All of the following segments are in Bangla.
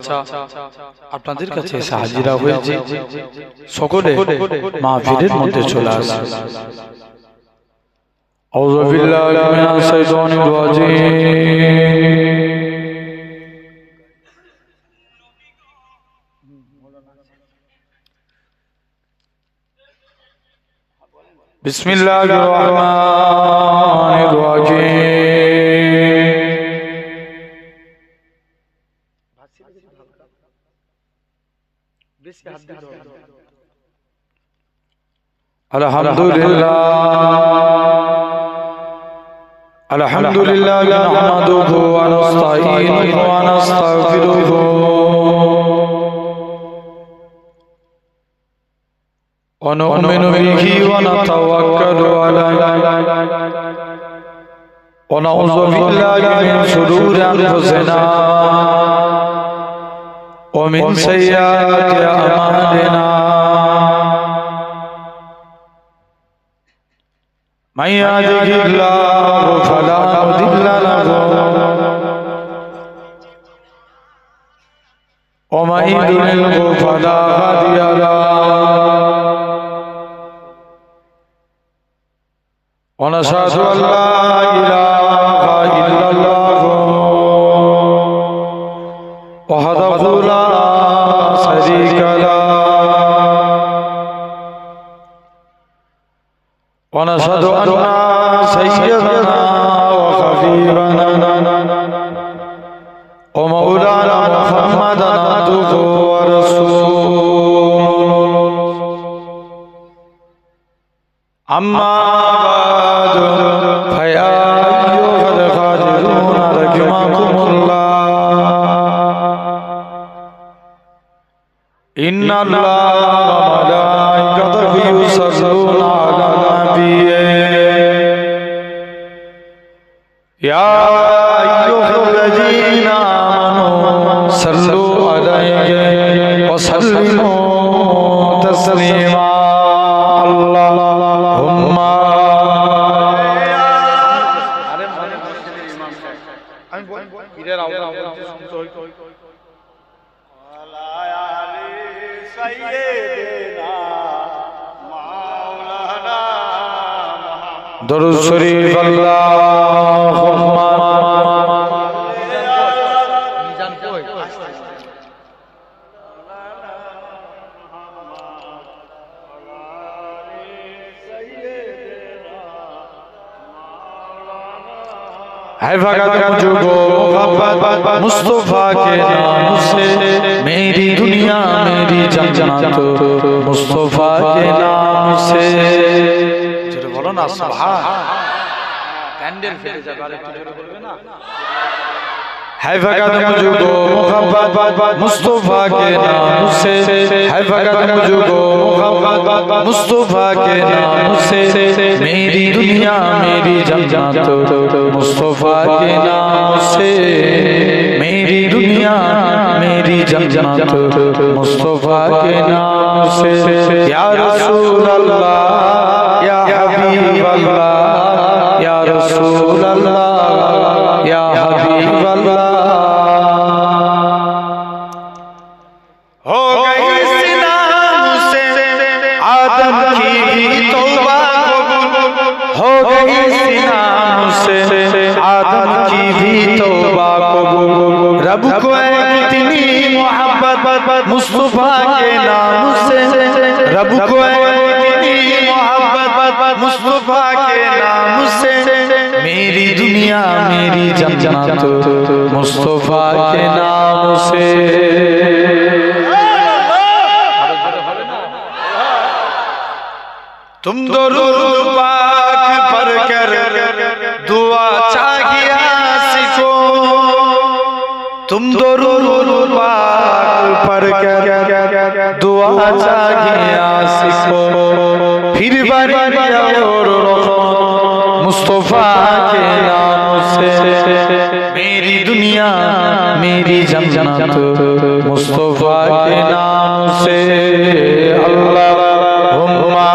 বাচ্চা আপনাদের কাছে এসে হাজিরা হয়েছে, সকলে মাহফিলের মধ্যে চলে আসে। আউযু বিল্লাহি মিনাশ শাইতানির রাজীম। বিসমিল্লাহির রহমানির রহিম। আলহামদুলিল্লাহ আলহামদুলিল্লাহ নাহমাদুহু ওয়া নাস্তাঈনুহু ওয়া নাস্তাগফিরুহু ওয়া নু'মিনু বিহি ওয়া নাতাওয়াক্কালু আলাইহি ওয়া নাউযু বিল্লাহি মিন শুরুরি আনফুসিনা ওয়া মিন সাইয়্যাতি আ'মালিনা। من يهده الله فلا مضل له ومن يضلل فلا هادي له ونشهد أن لا إله إلا الله وحده لا شريك له ونشهد أن سيدنا وحبيبنا ومولانا محمدا عبده ورسوله. أما بعد فيا أيها الحاضرون رحمكم الله، إن الله وملائكته يصلون على النبي يا أيها الذين آمنوا صلوا عليه وسلموا تسليما. اللهم দরুদ শরীফ আল্লাহুম্মা মিজান কই है भगत मुझको मोहब्बत मुस्तफा के नाम से, मेरी दुनिया मेरी जन्नत मुस्तफा के नाम से। जो बोलो ना सुभान, कैंडल फेले जाबे আর একটু জোরে বলবে না। है भगत मुझको मोहब्बत मुस्तफा के नाम से, है भगत मुझको मोहब्बत मुस्तफा के नाम से, मेरी दुनिया मेरी जन्नत मुस्तफा के नाम से, मेरी दुनिया मेरी जन्नत मुस्तफा के नाम से। या रसूल अल्लाह या हबीब अल्लाह या रसूल अल्लाह या हबीब अल्लाह। हो गई सिना मुझसे आदम की भी तौबा कबूल, हो गई सिना मुझसे आदम की भी तौबा कबूल। रब को है कितनी मोहब्बत मुस्तफा के नाम से, रब को है कितनी मोहब्बत मुस्तफा के नाम से, मेरी दुनिया मेरी जन्नत मुस्तफा के नाम से। तुम दरूद पाक पढ़ कर दुआ चाहिए सीखो, तुम दरूद पाक पढ़ कर दुआ चाहिए सीखो, फिर बरकत और रहमत मुस्तफा के नाम से, मेरी दुनिया मेरी जन्नत मुस्तफा के नाम से। अल्लाहुम्मा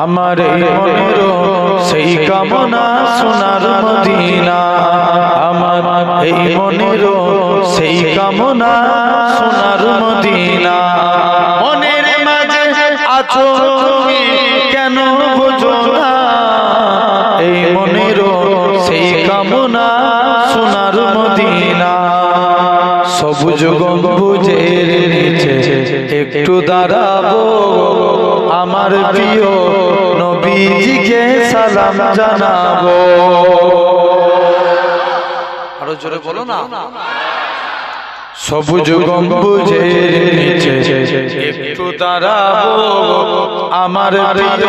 আমার এই মনের সেই কামনা সোনার মদিনা, আমার এই মনের সেই কামনা সোনার মদিনা। মনের মাঝে আছো তুমি কেন বোঝো না, এই মনের সেই কামনা সোনার মদিনা। সবুজ গম্বুজের নিচে একটু দাঁড়াবো, আমার প্রিয় নবীজিকে সালাম জানাবো। আরো জোরে বলো না। সবুজ গম্বুজের নিচে একটু দাঁড়াবো, আমার প্রিয়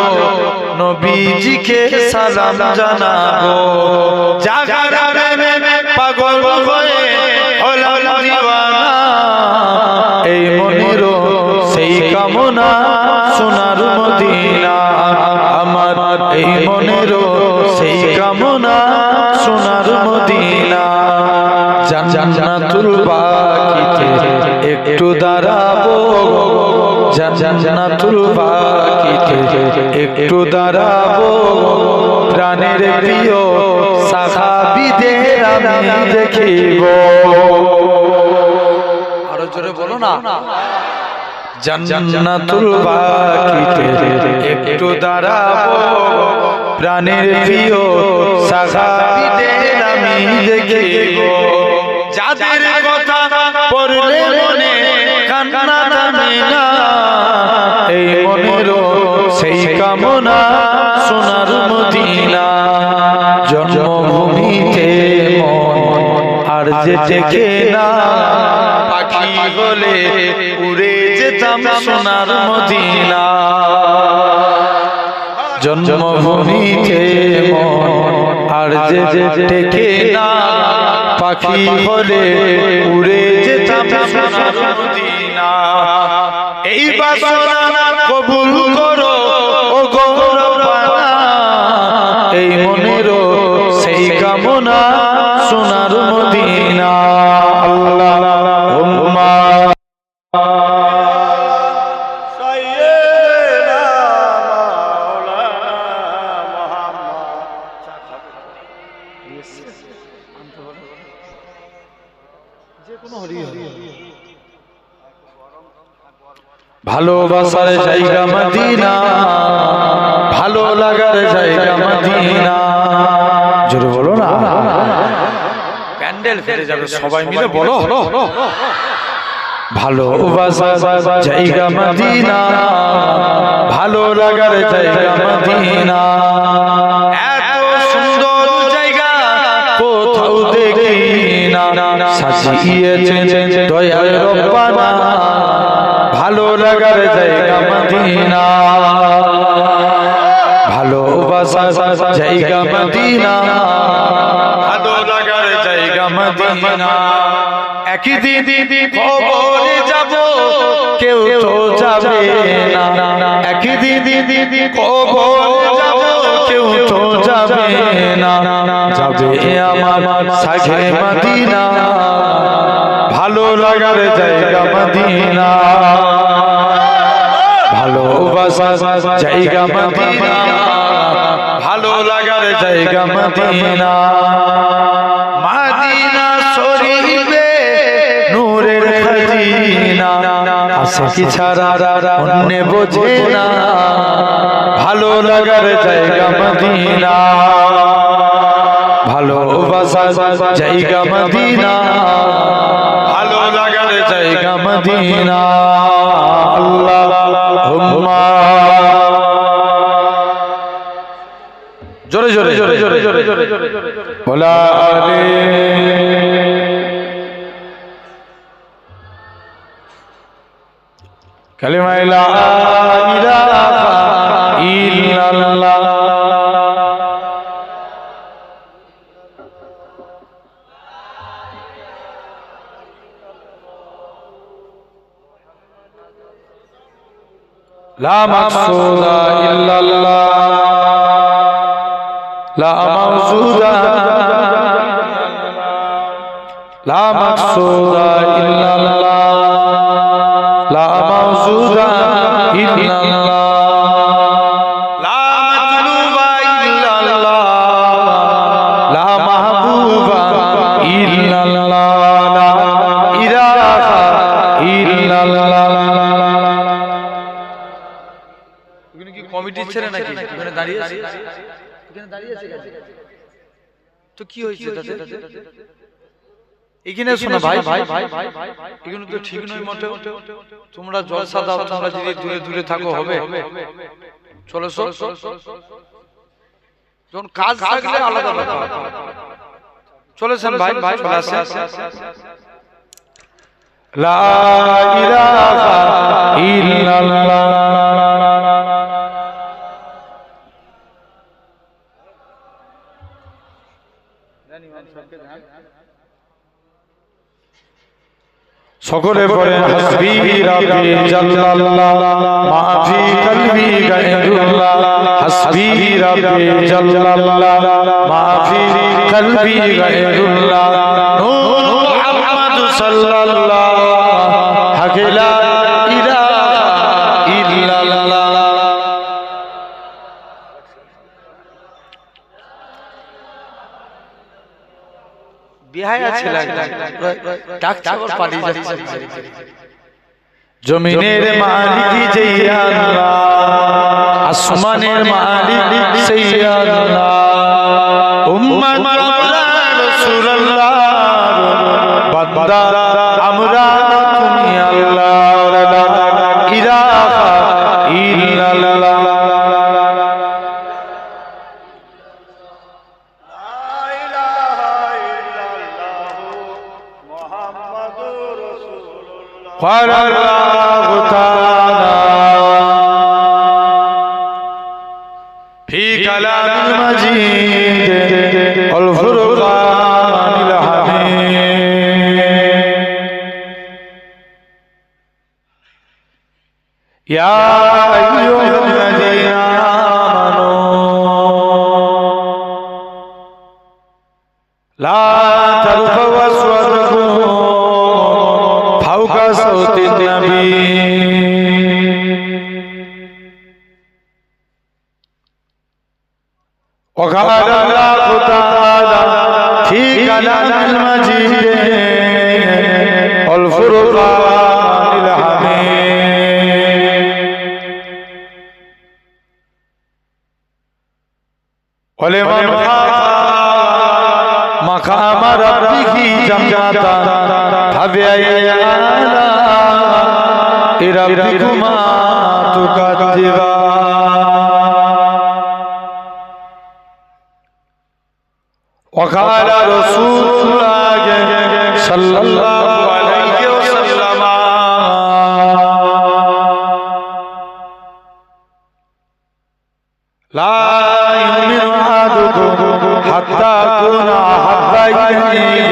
নবীজিকে সালাম জানাবো। জাগার প্রেমে পাগল হয়ে হলাম দিওয়ানা, এই মনের সেই কামনা সোনার মদিনা, আমার এই মনের সেই কামনা সোনার মদিনা। জান্নাতুল বাকিতে একটু দাঁড়াবো, জান্নাতুল বাকিতে একটু দাঁড়াবো, প্রাণের প্রিয় সাহাবীদের আমি দেখিব। আরো জোরে বলো না। জান্নাতুল বাকিতে একটু দাঁড়াবো, প্রাণের প্রিয় সাহাবীদের আমি দেখিব। যাদের কথা পড়লে মনে কান্না থামে না, এই মনের সেই কামনা সোনার মদিনা। জন্মভূমিতে মন আর যে টেকে না, পাখি বলে উড়ে যেতাম সোনার মদিনা। জন্মভূমিতে মন আর যে টেকে না, পাখি বলে উড়ে যেতাম সোনার মদিনা। এই বাসনা কবুল করো ও গো রব্বানা, এই মনের সেই কামনা সোনার মদিনা। আল্লাহুম্মা সাইয়্যিদিনা ভালোবাসার জায়গা মদিনা, ভালো লাগার জায়গা মদিনা। জোরে বলো না, প্যান্ডেল ফেলে যাবে সবাই মিলে বলো। ভালোবাসার জায়গা মদিনা, ভালো লাগার জায়গা মদিনা। এত সুন্দর জায়গা কোথাও দেখি না, সাজিয়েছেন দয়াল রব্বানা, ভালো লাগার জায়গা মদিনা। ভালোবাসার জায়গা মদিনা, ভালো লাগার জায়গা মদিনা। একদিন কবরে যাব কেউ তো যাবে না, একদিন কবরে যাব কেউ তো যাবে না, যাবে আমার সাথে মদিনা, ভালো লাগার জায়গা মদিনা। ভালোবাসার জায়গা মদিনা, ভালো লাগার জায়গা মদিনা। মদিনা শরীফে নূরের খাজিনা, আশিকি ছাড়া অন্য বোঝে না, ভালো লাগার জায়গা মদিনা। ভালোবাসার জায়গা মদিনা, ভালো লাগার জায়গা মদিনা। আল্লাহুম্মা জোরে জোরে জোরে জোরে জোরে ওলা আলে কালিমা লা ইলাহা ইল্লাল্লাহ। لا مقصود إلا الله، لا موجود لا مقصود إلا الله، ছেলে নাকি এখানে দাঁড়িয়ে আছে? এখানে দাঁড়িয়ে আছে তো কি হয়েছে তাতে? এখানে শোনো ভাই, এগুলো তো ঠিক নয় মোটেও। তোমরা জলসা দাও, তোমরা যদি দূরে দূরে থাকো হবে? চলো যখন কাজ থাকলে আলাদা ব্যাপার। চলেছেন ভাই, চলে আসেন। লা ইলাহা ইল্লাল্লাহ সকলে বলেন হাসবি রাব্বি জাল্লাল্লাহ মা ফি কলবি গায়রুল্লাহ, হাসবি রাব্বি জাল্লাল্লাহ মা ফি কলবি গায়রুল্লাহ, নূর মুহাম্মদ সাল্লাল্লাহ হাক লা ইলাহা ইল্লাল্লাহ। বিহায়া ছেলে ডাকছে আর পালিয়ে যাচ্ছে। জমিনের মালিক যেই আল্লাহ, আসমানের মালিক সেই আল্লাহ, উম্মত আমরা রাসূলুল্লাহ বান্দা আমরা তুমি আল্লাহ, লা ইলাহা ইল্লাল্লাহ। قال الله تعالى في كلام المجيد والفرقان الحميد يا أيها الذين آمنوا لا ترفعوا أصواتكم فوق صوت النبي وقال الله تعالى في كلام المجيد والفرقان الحميد ولمن خاف مقام ربه جنتان فبأي آلاء ربكما تكذبان وقال رسول الله صلى الله عليه وسلم لا يؤمن أحدكم حتى أكون أحب إليه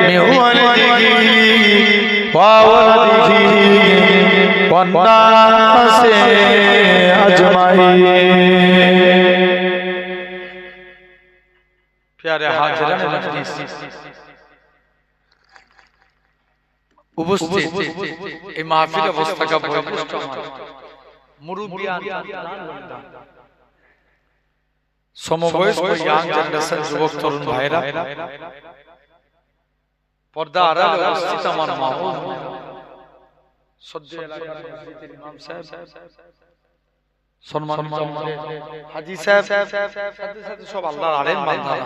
من ولده وولده والناس أجمعين। प्यारे हाजिरान मजलिस উপস্থিত এই মাহফিল অবস্থা का বয়োজ্যেষ্ঠ মুরব্বিয়ান সমবয়স্ক ইয়াং জেনারেশন যুবক তরুণ ভাইরা, পর্দা আড়ালে উপস্থিত আমার মা ও সদ্য এলাকার মসজিদের ইমাম সাহেব, সম্মানিত হাজী সাহেব, সাথে সাথে সব আল্লাহর আলেম বান্দারা,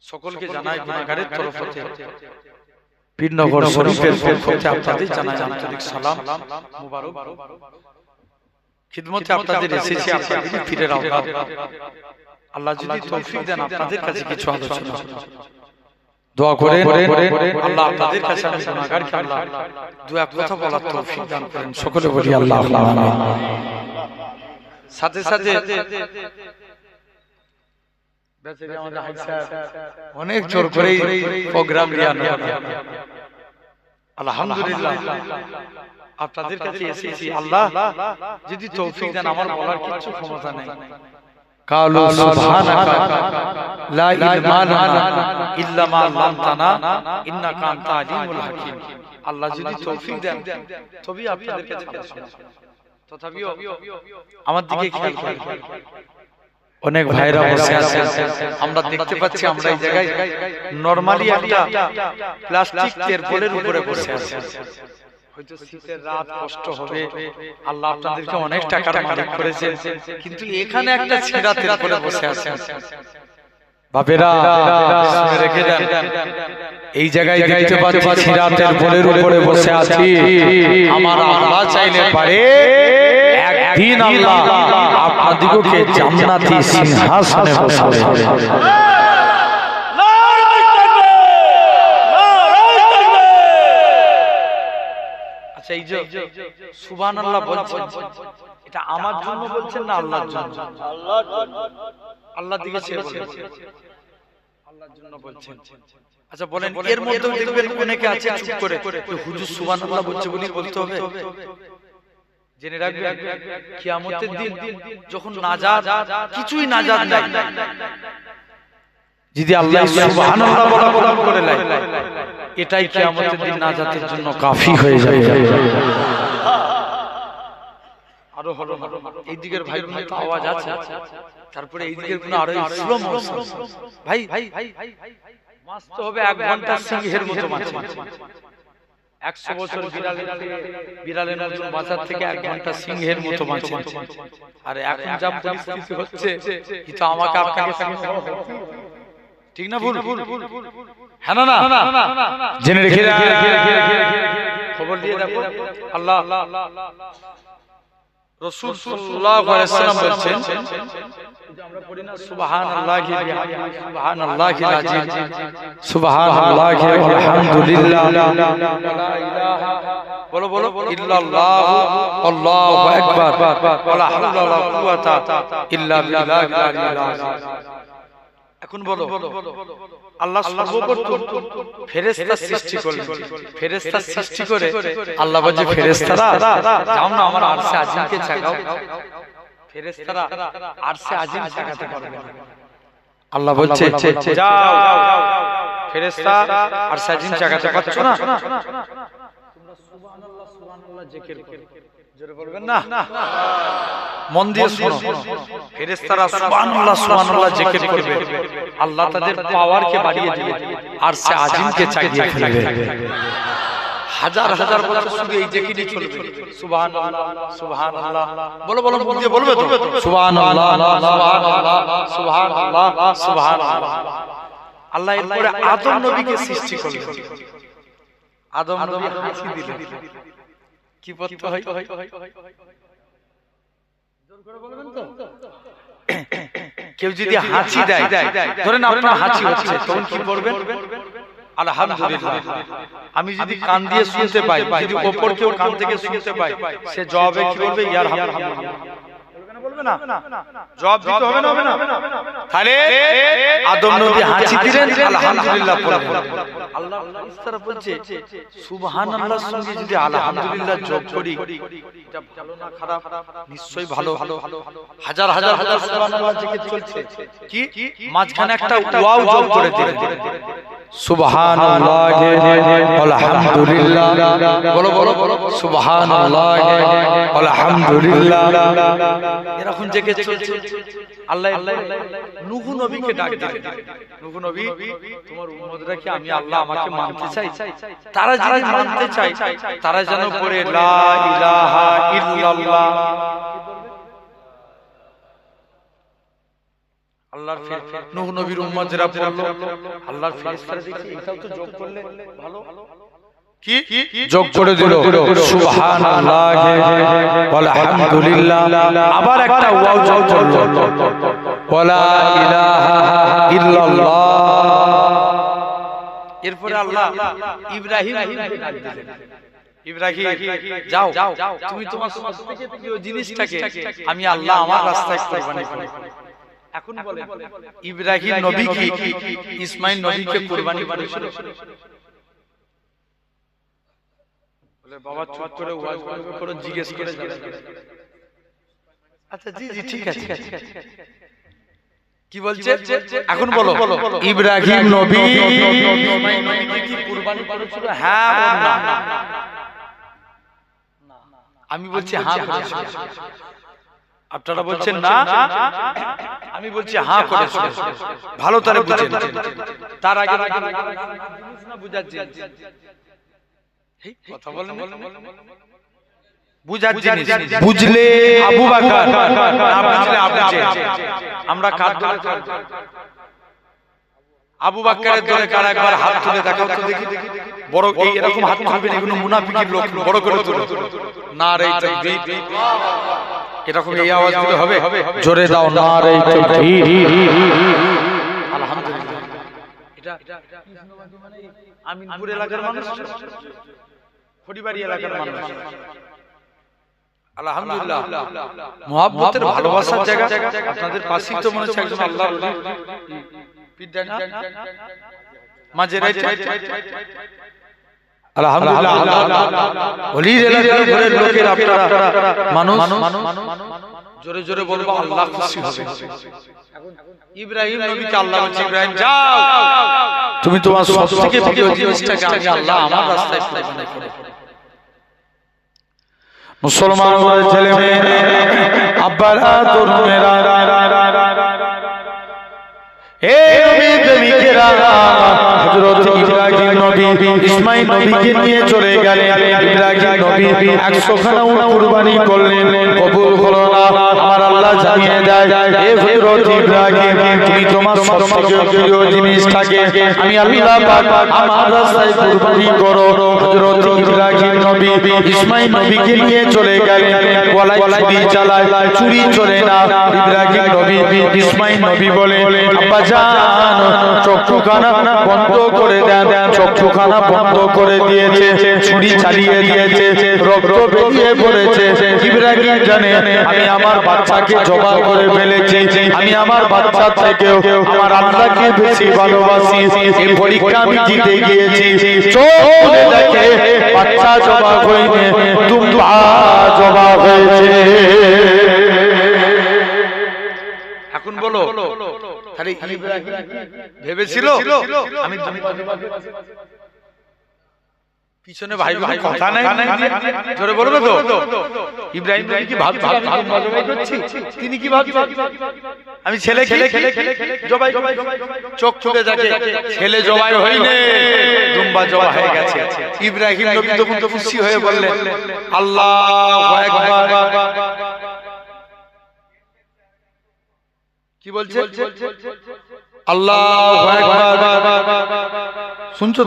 সকলকে জানাই গুনাহগারের তরফ হতে পীরনগর শরীফের পক্ষ থেকে আপনাদের জানাই আন্তরিক সালাম মুবারক। খিদমতে আপনাদের এসেছি আপনাদের পীরের আওলাদ। আল্লাহ যদি তৌফিক দেন আপনাদের কাছে কিছু আলোচনা দোয়া করে আল্লাহ আপনাদের কাছে আমি গুনাহগারকে আল্লাহ দুই এক কথা বলার তৌফিক দান করেন। সকলে বলি আল্লাহ আমিন। সাথে সাথে বেচারি আমাদের হাই সাহেব অনেক জোর করে প্রোগ্রাম নিয়ে আলহামদুলিল্লাহ আপনাদের কাছে এসেছি। আল্লাহ যদি তৌফিক দেন আমার বলার কিছু ক্ষমতা নেই। কালু সুবহানাকা লা ইলমা লানা ইল্লা মা আল্লামতানা ইন্নাকা আনতা আলিমুল হাকিম। আল্লাহ যদি তৌফিক দেন তবেই আপনাদের কাছে আলোচনা। তথাপিও আমার দিকে খেয়াল করুন, অনেক ভাইরা বসে আছেন, আমরা দেখতে পাচ্ছি আমরা এই জায়গায় নরমালি একটা প্লাস্টিক তেরপলের উপরে বসে আছি। হয়তো শীতের রাত কষ্ট হবে, আল্লাহ আপনাদেরকে অনেক টাকার মালিক করেছেন, কিন্তু এখানে একটা ছিরাতের উপরে বসে আছেন। বাপেরা রেখে দেন, এই জায়গায় দেখতে পাচ্ছি ছিরাতের বোলের উপরে বসে আছি। আমার আল্লাহ চাইলে পারে একদিন আল্লাহ আপনাদিগকে জান্নাতি সিংহাসনে বসাবে। আচ্ছা, এই যে সুবহানাল্লাহ বলছেন, এটা আমার জন্য বলছেন না আল্লাহর জন্য? আল্লাহর দিকে চেয়ে বলছেন, আল্লাহর জন্য বলছেন। আচ্ছা বলেন, এর মধ্যে দেখবেন অনেকে আছে চুপ করে, হুজুর সুবহানাল্লাহ বলছে বলি বলতে হবে। জেনে রাখবেন, কিয়ামতের দিন যখন নাজাত, কিছুই নাজাত নাই, যদি আল্লাহ সুবহানাল্লাহ বলা করে লাই, এটাই কিয়ামতের দিন নাজাতের জন্য কাফি হয়ে যাবে। আরো হলো এই দিকের ভাই ভাই তো আওয়াজ আছে, তারপরে এই দিকের কোন আরো স্লো মোশন ভাই মাস্ত হবে 1 ঘন্টা সিংহের মতো মাছ। 100 বছর বিড়ালের মতো বাজার থেকে 1 ঘন্টা সিংহের মতো মাছ। আর এখন যা পরিস্থিতি হচ্ছে, এটা আমাকে আপনাকে ঠিক না ভুল? হ্যাঁ না না জেনে রেখে খবর দিয়ে দেখো, আল্লাহ রাসূল সাল্লাল্লাহু আলাইহি ওয়াসাল্লাম বলেন, আমরা পড়ি না সুবহানাল্লাহি সুবহানাল্লাহিল আযীম সুবহানাল্লাহি আলহামদুলিল্লাহ লা ইলাহা বলো বলো ইল্লাল্লাহু আল্লাহু আকবার ওয়ালা হাওলা ওয়ালা কুওয়াতা ইল্লা বিল্লাহিল আলিয়্যিল আযীম। এখন বলো, আল্লাহ সর্বপ্রথম ফেরেশতা সৃষ্টি করলেন। ফেরেশতা সৃষ্টি করে আল্লাহ বলে, ফেরেশতারা যাও না আমার আরশে আজিমকে জাগাও। ফেরেশতারা আরশে আজিম জাগাতে পারবে না। আল্লাহ বলছে যাও, ফেরেশতা আরশে আজিম জাগাতে পারছো না, তোমরা সুবহানাল্লাহ সুবহানাল্লাহ জিকির করো। জোরে বলবেন না? মন দিয়ে শোনো, ফেরেশতারা সুবহানাল্লাহ সুবহানাল্লাহ জিকির করবে, আল্লাহ তাদের পাওয়ারকে বাড়িয়ে দিবে, আরশে আজিমকে জাগিয়ে ফেলবে। হাজার হাজার বছর শুধু এই জিকিরই চলবে, সুবহানাল্লাহ সুবহানাল্লাহ। বলো বলো, মন দিয়ে বলবে তো, সুবহানাল্লাহ সুবহানাল্লাহ সুবহানাল্লাহ সুবহানাল্লাহ। আল্লাহ এরপরে আদম নবীকে সৃষ্টি করলেন। আদম নবী হাসি দিলেন, কি পড়তে হয়? জোর করে বলবেন তো? কেউ যদি হাসি দেয়, ধরেন আপনার হাসি হচ্ছে, তখন কি করবেন? আলহামদুলিল্লাহ। আমি যদি কান দিয়ে শুনতে পাই, যদি ওপর কেউ কান থেকে শুনতে পাই, সে জবাবে কি বলবে? ইয়ার হামদুলিল্লাহ। বলবে না? জবাব দিতে হবে না, হবে না? তাহলে আদম নবী হাসি দিলেন, আলহামদুলিল্লাহ বললেন। আল্লাহ ইসরা বলছে সুবহানাল্লাহর সঙ্গে যদি আলহামদুলিল্লাহ যোগ করি, এটা ভালো না খারাপ? নিশ্চয়ই ভালো। হাজার হাজার হাজার সুবহানাল্লাহ জিকির চলছে, কি মাঝখানে একটা ওয়াও যোগ করে দিলেন, সুবহানাল্লাহি আলহামদুলিল্লাহ। বলো বলো বলো, সুবহানাল্লাহি আলহামদুলিল্লাহ। এরকম জিকির চলছে। আল্লাহ নূহ নবীকে ডাক দিলেন, নূহ নবী তোমার উম্মতরা কি আমি আল্লাহ আমাকে মানতে চাই? তারা যদি মানতে চায়, তারা যেন পড়ে লা ইলাহা ইল্লাল্লাহ। আল্লাহর নূহ নবীর উম্মতরা পড়লো, আল্লাহর ফেরেশতারা দেখি এটাও তো যোগ করলে ভালো, কি যোগ করে দিল সুবহানাল্লাহি ওয়াল হামদুলিল্লাহ। আবার একটা ওয়াও যোগ করলো, ওয়ালা ইলাহা ইল্লাল্লাহ। এরপরে আল্লাহ ইব্রাহিমকে ডাক দিলেন, ইব্রাহিম যাও, তুমি তোমার সবথেকে প্রিয় জিনিসটাকে আমি আল্লাহ আমার রাস্তায় কুরবানি করব। এখন বলে ইব্রাহিম নবী কি ইসমাইল নবীকে কুরবানি করেছিল? বলে বাবা চুপ করে ওয়াজ করে জিজ্ঞেস করে যাবে। আচ্ছা জি জি ঠিক আছে, কি বলছে এখন বলো, ইব্রাহিম নবী ইসমাইল নবীকে কি কুরবানি করেছিল? হ্যাঁ না? আমি বলছি হ্যাঁ করেছিল। আপনারা বলছেন না, আমি বলছি হ্যাঁ করেছিল। ভালো তারে বুঝেন, তার আগে জিনিস না বুঝাচ্ছি। কথা বলেন, বুঝার জিনিস। বুঝলে আবু বকর, না বুঝলে আবু জেহেল। আমরা কার দলে থাকব? আবু বকরের দলে কার একবার হাত তুলে দেখাও তো দেখি। বড় এই এরকম হাত তুলবেন, এগুলো মুনাফিকের লোক, বড় করে তুলো। নারে তাকবীর, এরকম এই আওয়াজ দিলে হবে? জোরে দাও, নারে তাকবীর। আলহামদুলিল্লাহ। এটা মানে আমিনপুর এলাকার মানুষ, খড়িবাড়ি এলাকার মানুষ। আলহামদুলিল্লাহ, মুহাব্বতের ভালোবাসার জায়গা। আপনাদের পাশেই তো মনে হচ্ছে একজন আল্লাহর ওলি বিদ্যানা মাঝে রাইতে। আলহামদুলিল্লাহ, ওলির এলাকার ঘরের লোকের আপনারা মানুষ, জোরে জোরে বলবো আল্লাহ খুশি হবে। ইব্রাহিম নবীকে আল্লাহ বলছে, ইব্রাহিম যাও, তুমি তোমার সবথেকে প্রিয় জিনিসটাকে আমি আল্লাহ আমার রাস্তায় কুরবানি করো। মুসলমান ছেলে মেয়ে, আব্বারা তরুণেরা, হে নবী প্রেমিকেরা, হযরত ইব্রাহিম নবী ইসমাঈল নবীকে নিয়ে চলে গেলেন। ইব্রাহিম নবী 100 খানা উট কুরবানি করলেন, কবুল হলো না। আমার আল্লাহ জানিয়ে দেয়, হে হযরত ইব্রাহিম, তুমি তোমার সবথেকে প্রিয় জিনিসটাকে আমি আল্লাহ পাক আমার রাস্তায় কুরবানি করো। হযরত ইব্রাহিম নবী ইসমাঈল নবীকে নিয়ে চলে গেলেন। গলায় চুরি চালায়, চুরি চলে না। ইব্রাহিম নবী ইসমাঈল নবী বলে, আব্বা জান, চক্ষুখানা বন্ধ করে দেন। চক্ষুখানা বন্ধ করে দিয়েছে, ছুরি চালিয়ে দিয়েছে, রক্ত বেরিয়ে পড়েছে। ইব্রাহিম জানে আমি আমার বাচ্চাকে জবাই করে ফেলেছি, আমি আমার বাচ্চা থেকেও আমার আল্লাহকে বেশি ভালোবাসি। এই পরীক্ষা আমি জিতে গিয়েছি। চোখ খুলে দেখে বাচ্চা জবাই হয়নি, দুম্বা জবাই হয়েছে। এখন বলো, খালি ইব্রাহিম ভেবেছিল আমি পিছনে ভাই ভাই কথা নাই, জোরে বলবে তো। ইব্রাহিম কি ভাবছিল তিনি কি ভাবছেন? আমি ছেলে খেলে জবাই, চোখ খুলে দেখে ছেলে জবাই হয়নি, দুম্বা জবাই হয়ে গেছে। ইব্রাহিম নবী তখন তো খুশি হয়ে বললেন, আল্লাহু আকবার। কি বলছে? আল্লাহু আকবার। শুনছো?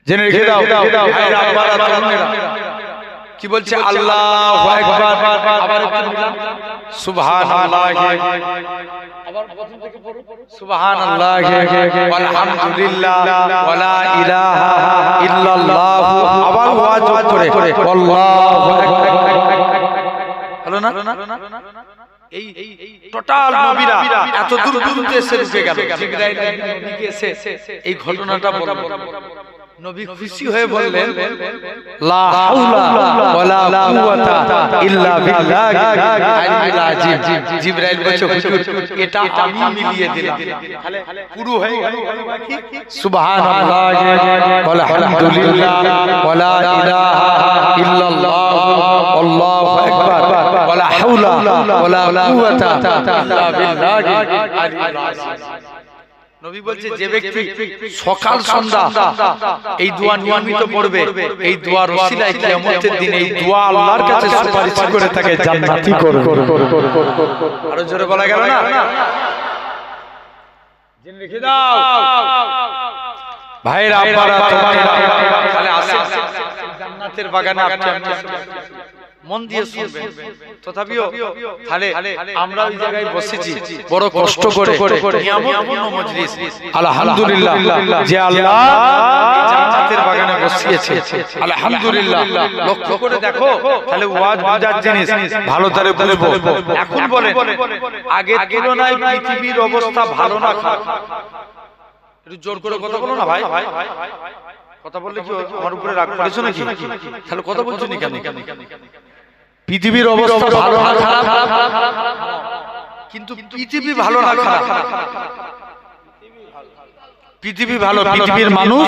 জেনে রেখে দাও ভাইরা, আব্বারা, তরুণেরা, কি বলছে? আল্লাহু আকবার। আবার একটু বললাম সুবহানাল্লাহ, আবার প্রথম থেকে পড়ো, সুবহানাল্লাহ ওয়ালহামদুলিল্লাহ ওয়ালা ইলাহা ইল্লাল্লাহ। আবার ওয়াজ করে আল্লাহু আকবার। হলো না? এই টোটাল নবীরা এত দূর দূরতে এসে ঢুকে গেল। জিবরাইল নবীকে এসে এই ঘটনাটা বলল। নবী খুশি হয়ে বললেন, লা হাওলা ওয়ালা কুওয়াতা ইল্লা বিল্লাহ আল আযীম। জিবরাইল বলছে, হুজুর এটা আমি মিলিয়ে দিলাম, তাহলে পুরো হয়ে গেল। সুবহানাল্লাহ ওয়া আলহামদুলিল্লাহ ওয়ালা ইলাহা ইল্লাল্লাহ আল্লাহু আকবার ওয়ালা হাওলা ওয়ালা কুওয়াতা ইল্লা বিল্লাহ আল আযীম। নবী বলছে, যে ব্যক্তি সকাল সন্ধ্যা এই দোয়া নিয়মিত পড়বে, এই দোয়ার ওসিলায় কিয়ামতের দিন এই দোয়া আল্লাহর কাছে সুপারিশ করে তাকে জান্নাতি করবে। আরো জোরে বলা গেল না? জেনে রেখে দাও ভাইরা, আব্বারা, তোমরা তাহলে আসেন জান্নাতের বাগানে আপনি মন দিয়ে শুনবেন। তথাপিও তাহলে আমরা ওই জায়গায় বসেছি বড় কষ্ট করে, নিয়ামতপূর্ণ মজলিস। আলহামদুলিল্লাহ যে আল্লাহ জান্নাতের বাগানে বসিয়েছে, আলহামদুলিল্লাহ। লক্ষ্য করে দেখো, তাহলে ওয়াজ বুঝার জিনিস ভালো করে বলবো। এখন বলেন, আগের তুলনায় পৃথিবীর অবস্থা ভালো না খারাপ? একটু জোর করে কথা বলো না ভাই। কথা বললে কি আমার উপরে রাগ করেছো নাকি? তাহলে কথা বলছো না কেন? পৃথিবীর অবস্থা ভালো না খারাপ? কিন্তু পৃথিবী ভালো না খারাপ? পৃথিবী ভালো, পৃথিবীর মানুষ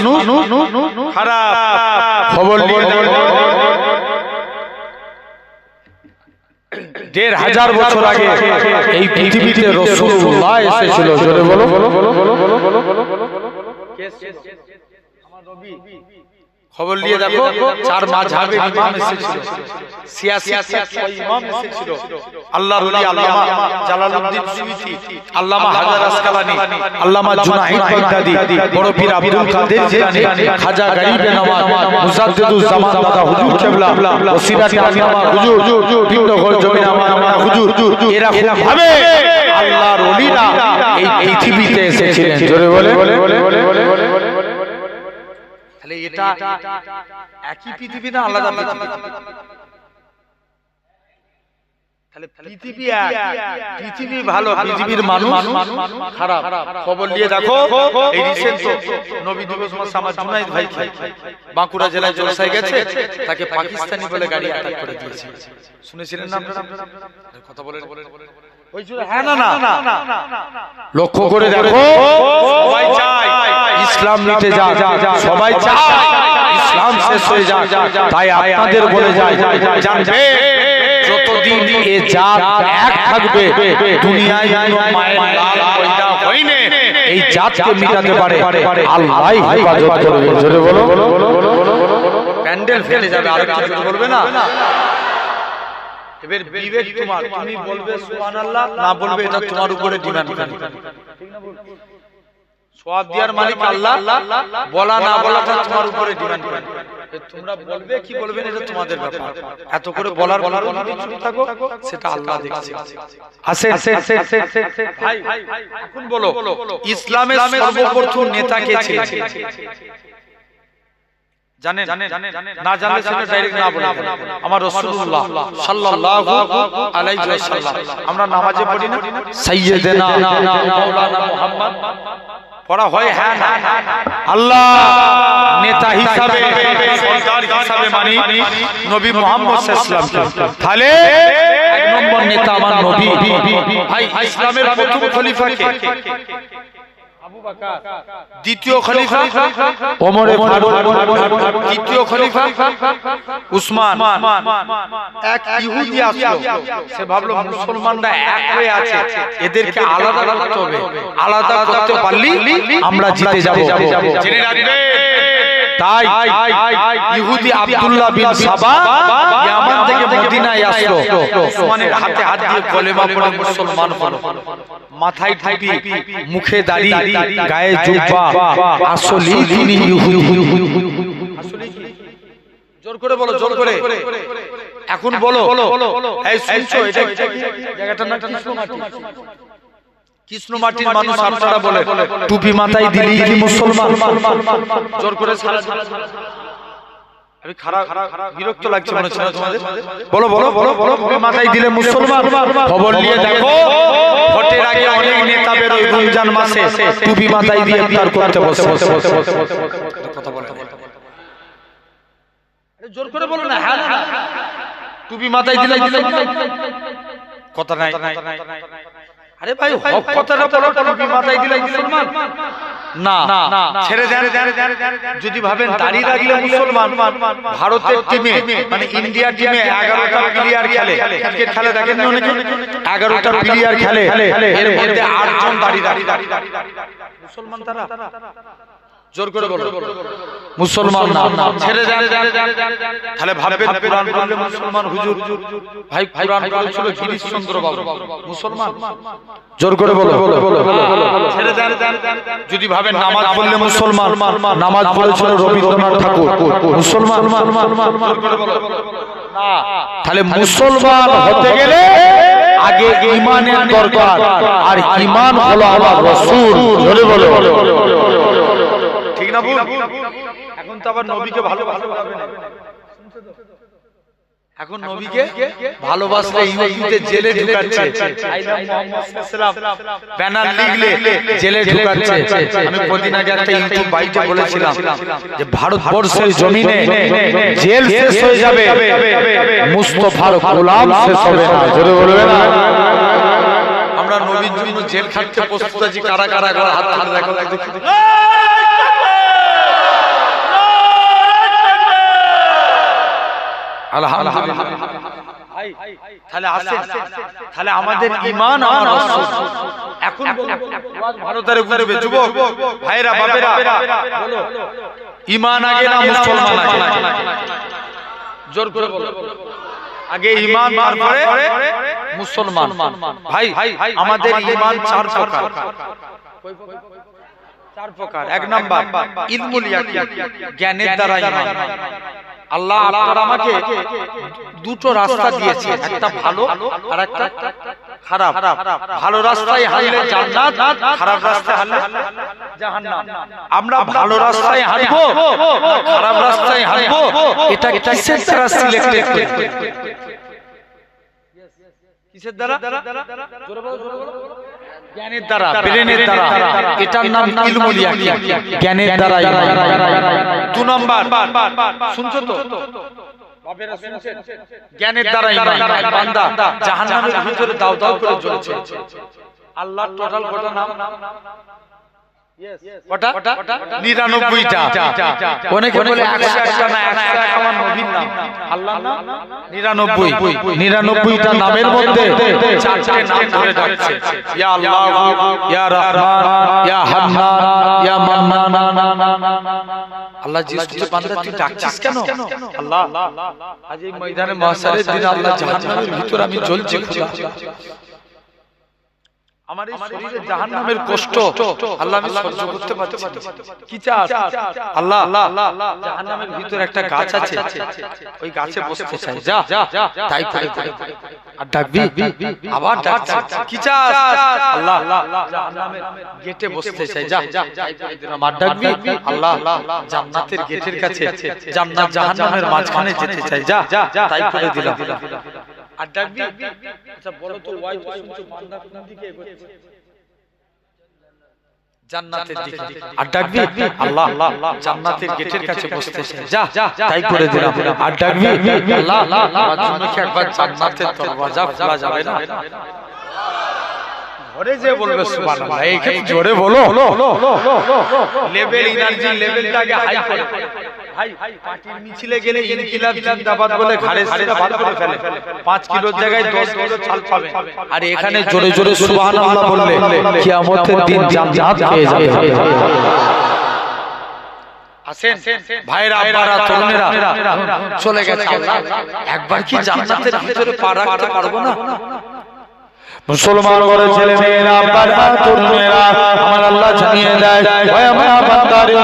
খারাপ। খবর নিয়ে দেখো, ১৫০০ বছর আগে এই পৃথিবীতে রাসূলুল্লাহ এসেছিল। জোরে বলো। খবর নিয়ে দেখো, চার মাযহাবের ইমাম এসেছিল, সিয়াসি ইমাম এসেছিল, আল্লাহর ওলি আল্লামা জালালউদ্দিন সুয়ুতি, আল্লামা হাজার আসকালানি, আল্লামা জুনাইদ বাগদাদি, বড় পীর আব্দুল কাদের জিলানী, খাজা গরিবে নওয়াজ, মুজাদ্দিদুজ জামান দাদা হুজুর কেবলা, ওসিরাত আল্লামা হুজুর, পিন্নগর জমিন আমার হুজুর, এরকম ভাবে আল্লাহর ওলিরা এই পৃথিবীতে এসেছিলেন। জোরে বলে, তাহলে এটা একই পৃথিবী না আলাদা পৃথিবী? তাহলে পৃথিবী এক, পৃথিবী ভালো, পৃথিবীর মানুষ খারাপ। খবর নিয়ে দেখো, এই রিসেন্ট নবী দিবস মাসে আমার জুনাইদ ভাই বাঁকুড়া জেলায় জলসায় গেছে, তাকে পাকিস্তানি বলে গাড়ি অ্যাটাক করে দিয়েছে। শুনেছিলেন না আপনারা? কথা বলেন। হ্যাঁ না না, লক্ষ্য করে দেখো, সবাই চায় ইসলাম নিতে যায়, সবাই চায় ইসলাম শেষ হয়ে যায়। তাই আপনাদের বলে যায়, জানবে যতদিন এ জাত এক থাকবে, দুনিয়ায় কোনো মায়ের লাল পয়দা হয়নি, এই জাতকে মিটাতে পারে আল্লাহই হেফাজত করবে। জোরে বলো, প্যান্ডেল ফেলে যাবে, আর কিছু বলবে না। এবার বিবেক তোমার, তুমি বলবে সুবহানাল্লাহ, না বলবে এটা তোমার উপরে ডিপেন্ড করে। ঠিক না? বল, সওয়াব দেওয়ার মালিক আল্লাহ, বলা না বলাটা তোমার উপরে ডিপেন্ড করে। তোমরা বলবে কি বলবে না, এটা তোমাদের ব্যাপার। এত করে বলার যদি চুপ থাকো, সেটা আল্লাহ দেখছে। আসেন ভাই, এখন বলো, ইসলামের সর্বপ্রথম নেতা কে ছিলেন? জানেন? না জানলে সেটা ডাইরেক্ট না বলে, আমার রাসূলুল্লাহ সাল্লাল্লাহু আলাইহি ওয়াসাল্লাম। আমরা নামাজে পড়ি না সাইয়্যিদানা মাওলানা মুহাম্মদ পড়া হয়? হ্যাঁ না, আল্লাহ নেতা হিসাবে, সরদার হিসাবে মানি নবী মুহাম্মদ সাল্লাল্লাহু আলাইহি ওয়াসাল্লাম। তাহলে এক নম্বর নেতা আমার নবী। ভাই, ইসলামের প্রথম খলিফা কে? আবু বকর। দ্বিতীয় খলিফা ওমর ফারুক। তৃতীয় খলিফা উসমান। এক ইহুদি আসলো, সে ভাবলো মুসলমানরা এক হয়ে আছে, এদেরকে আলাদা করতে হবে, আলাদা করতে পারলি আমরা জিতে যাব। জেনে রাখবে, তাই ইহুদি আব্দুল্লাহ বিন সাবা ইয়ামান থেকে মদিনায় আসলো, উসমানের হাতে হাত দিয়ে কলেমা পড়ে মুসলমান হলো। মাথায় টুপি, মুখে দাড়ি, গায়ে জুব্বা, আসলে তিনি ইহুদি। আসলে কি? জোর করে বলো, জোর করে। এখন বলো, এই শুনছো, এটা জায়গাটার নাম কৃষ্ণমাটি। কৃষ্ণমাটির মানুষ আপনারা বলে টুপি মাথায় দিলেই কি মুসলমান? জোর করে সারা। আমি খারাপ বিরক্ত লাগছে মনে হচ্ছে তোমাদের। বলো বলো বলো বলো, টুপি মাথায় দিলে মুসলমান? খবর নিয়ে দেখো, ভোটের আগে অনেক নেতা বেরোয় রমজান মাসে টুপি মাথায় দিয়ে ইফতার করতে বসে। কথা বলে, জোর করে বলো না। হ্যাঁ, টুপি মাথায় দিলে কথা নাই। আরে ভাই, হক কথাটা বলো, টুপি মাথায় দিলে মুসলমান না, ছেড়ে দেন। যদি ভাবেন দাড়ি রাখলে মুসলমান, ভারতের টিমে মানে ইন্ডিয়া টিমে 11টা প্লেয়ার খেলে, ক্রিকেট খেলে দেখেন না অনেকে, 11টা প্লেয়ার খেলে, এর মধ্যে 8 জন দাড়ি রাখে। মুসলমান তারা? জোর করে বলো, মুসলমান না, ছেড়ে দেন। তাহলে ভাববেন কুরআন পড়লে মুসলমান হুজুর। ভাই, কুরআন পড়েছিল গিরিশচন্দ্র বাবু, মুসলমান? জোর করে বলো, ছেড়ে দেন। যদি ভাবেন নামাজ পড়লে মুসলমান, নামাজ পড়েছিল রবীন্দ্রনাথ ঠাকুর, মুসলমান? জোর করে বলো না। তাহলে মুসলমান হতে গেলে আগে ঈমানের দরকার, আর ঈমান হলো আমার রাসূল। জোরে বলো, ঠিক না? ভুল? এখন তো আবার নবীকে ভালোবাসতে হবে না। এখন নবীকে ভালোবাসলে ইহুদিতে জেলে ঢুকাচ্ছে, আইলা মুহাম্মদ সাল্লাল্লাহু আলাইহি ওয়াসাল্লাম ব্যানার লিখলে জেলে ঢুকাচ্ছে। আমি কদিন আগে একটা ইউটিউব বাইটে বলেছিলাম যে ভারতবর্ষের জমিনে জেল শেষ হয়ে যাবে, মুস্তাফার গোলাম শেষ হবে না। জোরে বলবে না? আমরা নবীর জন্য জেল খাটতে প্রস্তুত আছি। কারা কারা হাত তুলে দেখো। আলহামদুলিল্লাহ। তাহলে আসেন, তাহলে আমাদের ঈমান আমার রাসূল, এখন ভারতের ঘুরবে যুবক ভাইরা বাপেরা বলো ঈমান আগে না মুসলমান আগে? জোর করে বলো। আগে ঈমান তারপরে মুসলমান। ভাই আমাদের ঈমান চার প্রকার। চার প্রকার। এক নাম্বার ইলমুল ইয়াকিন, জ্ঞানের দ্বারা ঈমান। আল্লাহ আপনার আমাকে দুটো রাস্তা দিয়েছে, একটা ভালো আর একটা খারাপ। ভালো রাস্তায় হাঁটলে জান্নাত, খারাপ রাস্তায় হাঁটলে জাহান্নাম। আমরা ভালো রাস্তায় হাঁটবো না খারাপ রাস্তায় হাঁটবো, এটা কিসের দ্বারা সিলেক্টেড করি? কিসের দ্বারা? জ্ঞানের দ্বারা, ব্রেনের দ্বারা। এটার নাম ইলমুল ইয়াকিন, জ্ঞানের দ্বারা ঈমান। 2 নাম্বার শুনছো তো বাপেরা, শুনছেন? জ্ঞানের দ্বারা ঈমান। বান্দা জাহান্নামের ভিতরে দাউ দাউ করে জ্বলছে। আল্লাহর টোটাল কত নাম? কটা? 99টা। অনেকে বলে 101টা না, 151 নবীর নাম। আল্লাহর নাম 99টা নামের মধ্যে 4টে নাম ধরে ডাকছে, ইয়া আল্লাহ, ইয়া রহমান, ইয়া হান্নান, ইয়া মান্নান। আল্লাহ জিজ্ঞেস করতে, বান্দা তুই ডাকছিস কেন? আল্লাহ আজ এই ময়দানে মাহশারের দিন আল্লাহ জাহান্নামের ভিতর আমি জ্বলছি খোদা। আমার এই শরীরে জাহান্নামের কষ্ট আল্লাহ আমি সহ্য করতে পারছি না। কি চাস? আল্লাহ জাহান্নামের ভিতরে একটা গাছ আছে, ওই গাছে বসতে চাই। যা তাই করে আর ডাকবি, আবার ডাকছি, কি চাস? আল্লাহ জাহান্নামের গেটে বসতে চাই। যা তাই করে দিলাম। আর ডাকবি, আল্লাহ জান্নাতের গেটের কাছে, জান্নাত জাহান্নামের মাঝখানে যেতে চাই। যা তাই করে দিলাম। আর ডাকবি, আচ্ছা বলো তো ওয়াই তো শুনছো বান্দা কোন দিকে এগোচ্ছে? জান্নাতের দিকে। আর ডাকবি, আল্লাহ জান্নাতের গেটের কাছে বসতে চাই। যা তাই করে দিলাম। আর ডাকবি, আল্লাহ আমার জন্য কি একবার জান্নাতের দরওয়াজা খোলা যাবে না? ঘরে যে বলবে সুবহানাল্লাহ, এইখানে জোরে বলো। লেভেল এনার্জি লেভেলটাকে হাই করে। ভাই পার্টির মিছিলে গেলে ইনকিলাব জিন্দাবাদ বলে ঘাড়ে সেটা ভালো করে ফেলে। 5 কিলোর জায়গায় 10 কিলো চাল পাবে। আর এখানে জোরে জোরে সুবহানাল্লাহ বললে কিয়ামতের দিন জান্নাত পেয়ে যাবে। আসেন ভাইরা, আপনারা তরুণেরা চলে গেছে আল্লাহ, একবার কি জান্নাতের ভিতরে পা রাখতে পারবো না? মুসলমান ঘরের ছেলে মেয়েরা, বাবা তরুণেরা, আমার আল্লাহ জানিয়ে দেয়, ওই আমার বান্দারে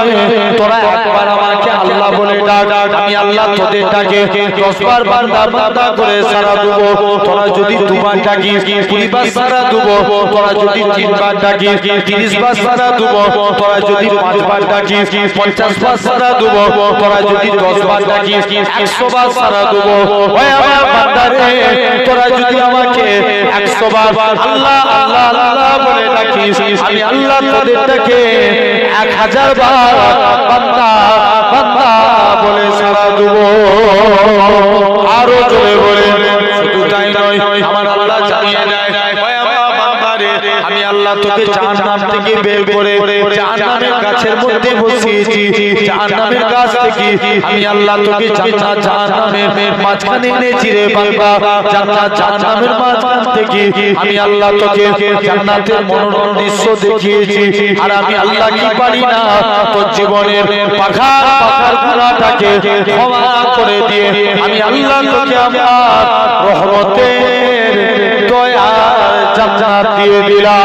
তোরা একবার আমাকে আল্লাহ বলে ডাক, আমি আল্লাহ তোদেরটাকে 10 বার বান্দা বান্দা করে সারা দেব। তোরা যদি 2 বার ডাকিস 20 বার সারা দেব। তোরা যদি 3 বার ডাকিস 30 বার সারা দেব। তোরা যদি 5 বার ডাকিস 50 বার সারা দেব। তোরা যদি 10 বার ডাকিস 100 বার সারা দেব। ওই আমার বান্দারে তোরা যদি আমাকে 100 বার আল্লাহ আল্লাহ আল্লাহ বলে ডাকিস, আমি আল্লাহ তোদেরটাকে 1000 বার বান্দা বান্দা বলে সারা দেব। আরো জোরে বলে, শুধু তাই নয়, আমার আল্লাহ জানিয়ে দেয়, আমি আল্লাহ তোকে জাহান্নাম থেকে বের করে জাহান্নামের গাছের মধ্যে বসিয়েছি। জাহান্নামের গাছ থেকে আমি আল্লাহ তোকে জান্নাত জাহান্নামের মাঝখানে এনেছি রে বান্দা। জান্নাত জাহান্নামের মাঝখান থেকে আমি আল্লাহ তোকে জান্নাতের মনোরম দৃশ্য দেখিয়েছি। আর আমি আল্লাহ কি পারি না, তোর জীবনের পাখার গুনাহটাকে ক্ষমা করে দিয়ে আমি আল্লাহ তোকে আমার রহমতের দয়া জান্নাত দিয়ে দিলাম।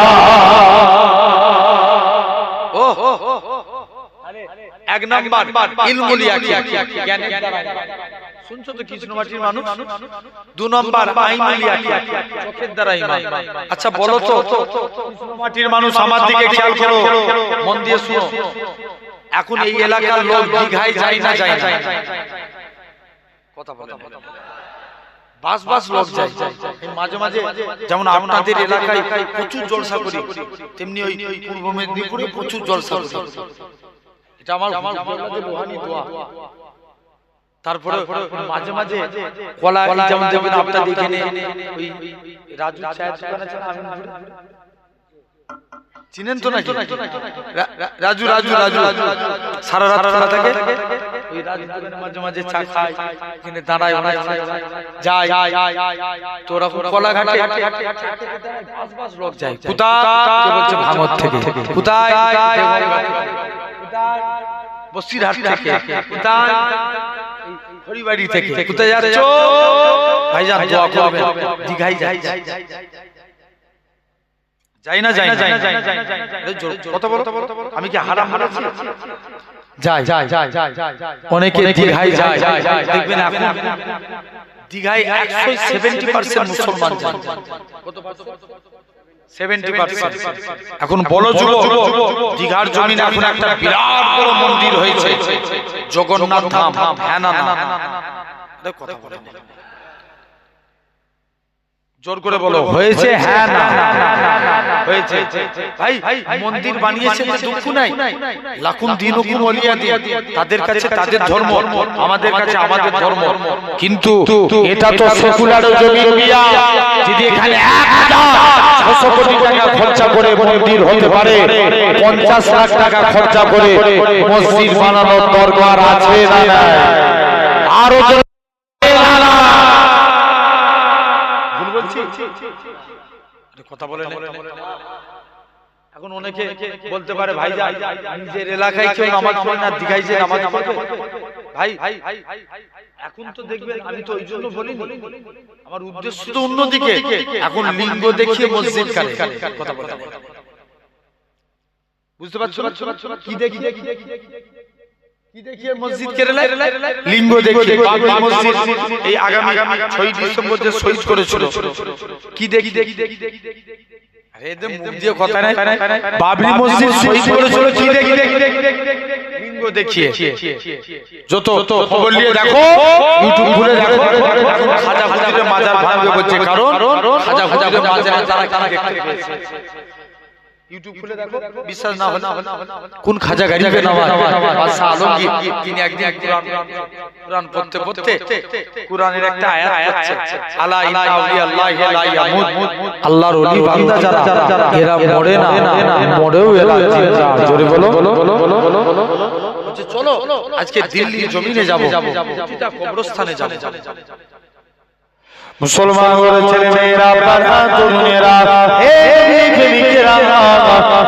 এক নাম্বার ইলমুল ইয়াকিন, জ্ঞানের দ্বারা। শুনছো তো কৃষ্ণমাটির মানুষ? 2 নাম্বার আইনুল ইয়াকিন, চোখের দ্বারা ঈমান। আচ্ছা বলো তো কৃষ্ণমাটির মানুষ, আমার দিকে খেয়াল করো, মন দিয়ে শুনো। এখন এই এলাকার লোক দীঘায় যায় না যায় না? কথা বলেন। বাস বাস লোক যায় মাঝে মাঝে। যেমন আপনাদের এলাকায় প্রচুর জলসা করি, তেমনি ওই পূর্ব মেদিনীপুরে প্রচুর জলসা করি। এটা আমার রুহানি দোয়া। তারপরে মাঝে মাঝে কলা, যেমন যেমন আপনাদের এখানে ওই রাজু চায়ের দোকান আছে না, চিনেন তো নাকি? রাজু রাজু রাজু সারা রাত খোলা থাকে। ওই রাজবাড়ির মাঝে মাঝে চা খায়, এখানে দাঁড়ায়, অনেক যায়, তোরা কলাঘাটে বাস লোক যায়, কোথায় কে বলছে ভাঙর থেকে, কোথায় বসিরহাট থেকে, কোথায় হরিবাড়ি থেকে, কোথায় যাচ্ছ ভাইজান দোয়া করবেন, দীঘায় যাই, যাই না যাই না, কত বলো, আমি কি হারাম বলেছি? যাই, অনেকে দীঘায় যায়, দেখবেন এখন দীঘায় 170% মুসলমান যায়, কত 70%। এখন বলো যুবক, দীঘার জমিনে এখন একটা বিরাট বড় মন্দির হয়েছে, জগন্নাথ ধাম, হ্যাঁ না না, কথা বলে জোর করে বলো, হয়েছে হ্যাঁ না হয়েছে। ভাই মন্দির বানিয়েছে তো দুঃখ নাই, লাখুন দিনুকুম ওলিয়া দিয়ে, তাদের কাছে তাদের ধর্ম, আমাদের কাছে আমাদের ধর্ম, কিন্তু এটা তো সেকুলার জমি দিয়া, যদি এখানে 1,600 কোটি টাকা খরচা করে মন্দির হতে পারে, 50 লাখ টাকা খরচা করে মসজিদ বানানোর দরকার আছে না নাই? আরো কথা বলে এখন অনেকে বলতে পারে ভাই নিজের এলাকায় কেউ নামাজ পড়ে না, দীঘায় যে নামাজ পড়বে। ভাই এখন তো দেখবেন, আমি তো ওই জন্য বলিনি, আমার উদ্দেশ্য তো অন্যদিকে। এখন লিঙ্গ দেখিয়ে মসজিদ কাটে, কথা বলে বুঝতে পারছো? কি দেখি কি দেখিয়ে মসজিদ কেড়ে লিঙ্গ দেখিয়ে বাবরি মসজিদ এই আগামী 6 ডিসেম্বর যে শহীদ করেছিল, কি দেখি আরে এদের মুখ দিয়ে কথা নাই, বাবরি মসজিদ শহীদ করেছিল কি দেখি লিঙ্গ দেখিয়ে। যত খবর নিয়ে দেখো, ইউটিউব খুলে দেখো, এখন খাজা হুজুরের মাজার ভাঙবে বলছে, কারণ খাজা হুজুরের মাজারে তারা কারা দেখতে পেয়েছে। ইউটিউব খুলে দেখো, বিশ্বাস না হলে কোন খাজা গরিবে নওয়াজ বাদশা আলমগীর, তিনি একদিন কুরআন পড়তে পড়তে কুরআনের একটা আয়াত পড়ছে, আলা ইন্না আউলিয়াল্লাহি লা ইয়ামুত, আল্লাহর ওলি বান্দা যারা এরা মরে না, মরেও এরা জিন্দা। জোরে বলো, চলো আজকে দিল্লির জমিনে যাব, প্রতিটা কবরস্থানে যাব। মুসলমান ছেলে মেয়েরা, তরুণেরা,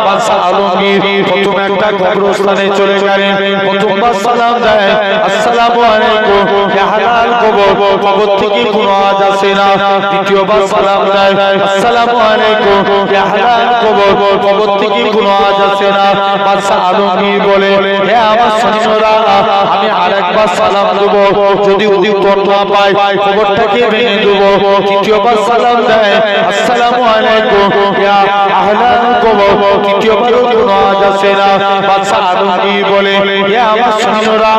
বাদশা আলমগীর প্রথম একটা কবরস্থানে চলে গেলেন, প্রথমবার সালাম দেয়, আসসালামু আলাইকুম, ইয়া হালাল কবর, কবর থেকে কোনো আওয়াজ আসে না। দ্বিতীয়বার সালাম দেয়, আসসালামু আলাইকুম, ইয়া হালাল কবর, কবর থেকে কোনো আওয়াজ আসে না। বাদশা আলমগীর বলে, হে আমার সৈন্যরা, আমি আরেকবার সালাম দেব, যদি উত্তর না পাই কবরটাকে ভেঙে দেব। তৃতীয়বার সালাম দেয়, আসসালামু আলাইকুম, ইয়া আহলাল কবর, তৃতীয়বারও কোনো আওয়াজ আসে না। বাদশা আলমগীর বলে, হে আমার সৈন্যরা,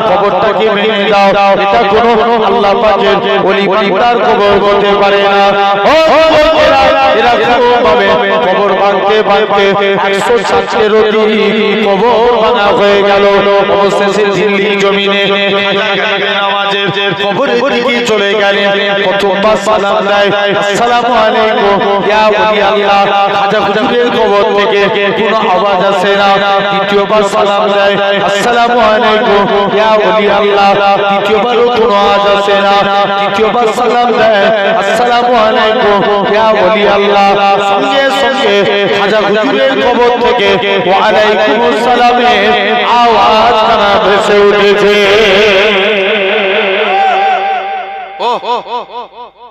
কবরটাকে ভেঙে দাও, এটা কোনো আল্লাহ পাকের ওলি বান্দার কবর হতে পারে না। ও এরকম ভাবে কবর ভাঙতে ভাঙতে 107 কবর ভাঙা হয়ে গেল। অবশেষে দিল্লি জমিনে নামাজের কবরের দিকে চলে গেলেন। প্রথমবার সালাম দেয়, আসসালামু আলাইকুম, ইয়া ওলি আল্লাহ, খাজা হুজুরের কবর থেকে কোনো আওয়াজ আসে না। দ্বিতীয়বার সালাম দেয়, আসসালামু আলাইকুম, ইয়া ওলি আল্লাহ, তৃতীয়বারও কোনো আওয়াজ আসে না। তৃতীয়বার সালাম দেয়, আসসালামু আলাইকুম, ইয়া ওলি আল্লাহ, সঙ্গে সঙ্গে খাজা হুজুরের কবর থেকে ওয়া আলাইকুমুস সালামের আওয়াজ কানা ভেসে উঠেছে।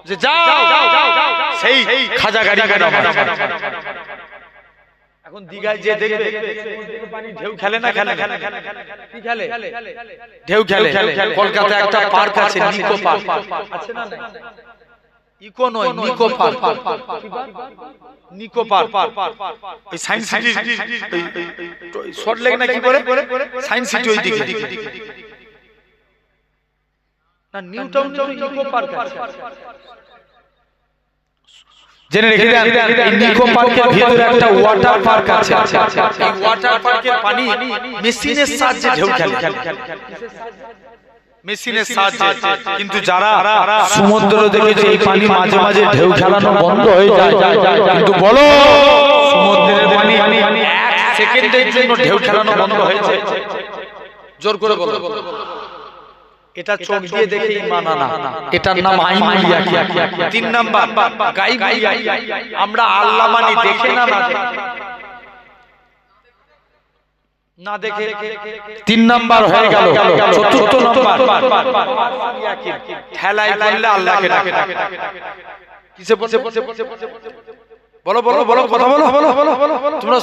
যে যাও সেই খাজা গাড়ি এখন দীঘায় যে দেখবে পানি ঢেউ খেলে না, খেলে কি খেলে, ঢেউ খেলে। কলকাতায় একটা পার্ক আছে, নিকো পার্ক আছে না? ইকো নয়, নিকো পার্ক, নিকো পার্ক। এই সায়েন্স সিটি শর্ট লেগ না কি বলে, সায়েন্স সিটি ওই দিকে না, নিউ টাউনে তো ইকো পার্ক আছে। জেনে রেখে দেন, এই নিকো পার্কের ভিতরে একটা ওয়াটার পার্ক আছে। এই ওয়াটার পার্কের পানি মেশিনের সাহায্যে ঢেউ খেলে, মেশিনের সাহায্যে। কিন্তু যারা সমুদ্র দেখেছে, এই পানি মাঝে মাঝে ঢেউ খেলানো বন্ধ হয়ে যায়। কিন্তু বলো, সমুদ্রের পানি 1 সেকেন্ডের জন্য ঢেউ খেলানো বন্ধ হয়েছে? জোর করে বলো। এটা চোখ দিয়ে দেখে ঈমান আনা, এটার নাম আইনুল ইয়াকিন। 3 নাম্বার গায়বুল ইয়াকিন, আমরা আল্লাহ মানি দেখে না না দেখে। 3 নাম্বার হয়ে গেল। চতুর্থ নাম্বার ইয়াকিন, ঠেলায় বললে আল্লাহকে ডাকে। কিসে বলছে? বলো বলো বলো, কথা বলো। তোমরা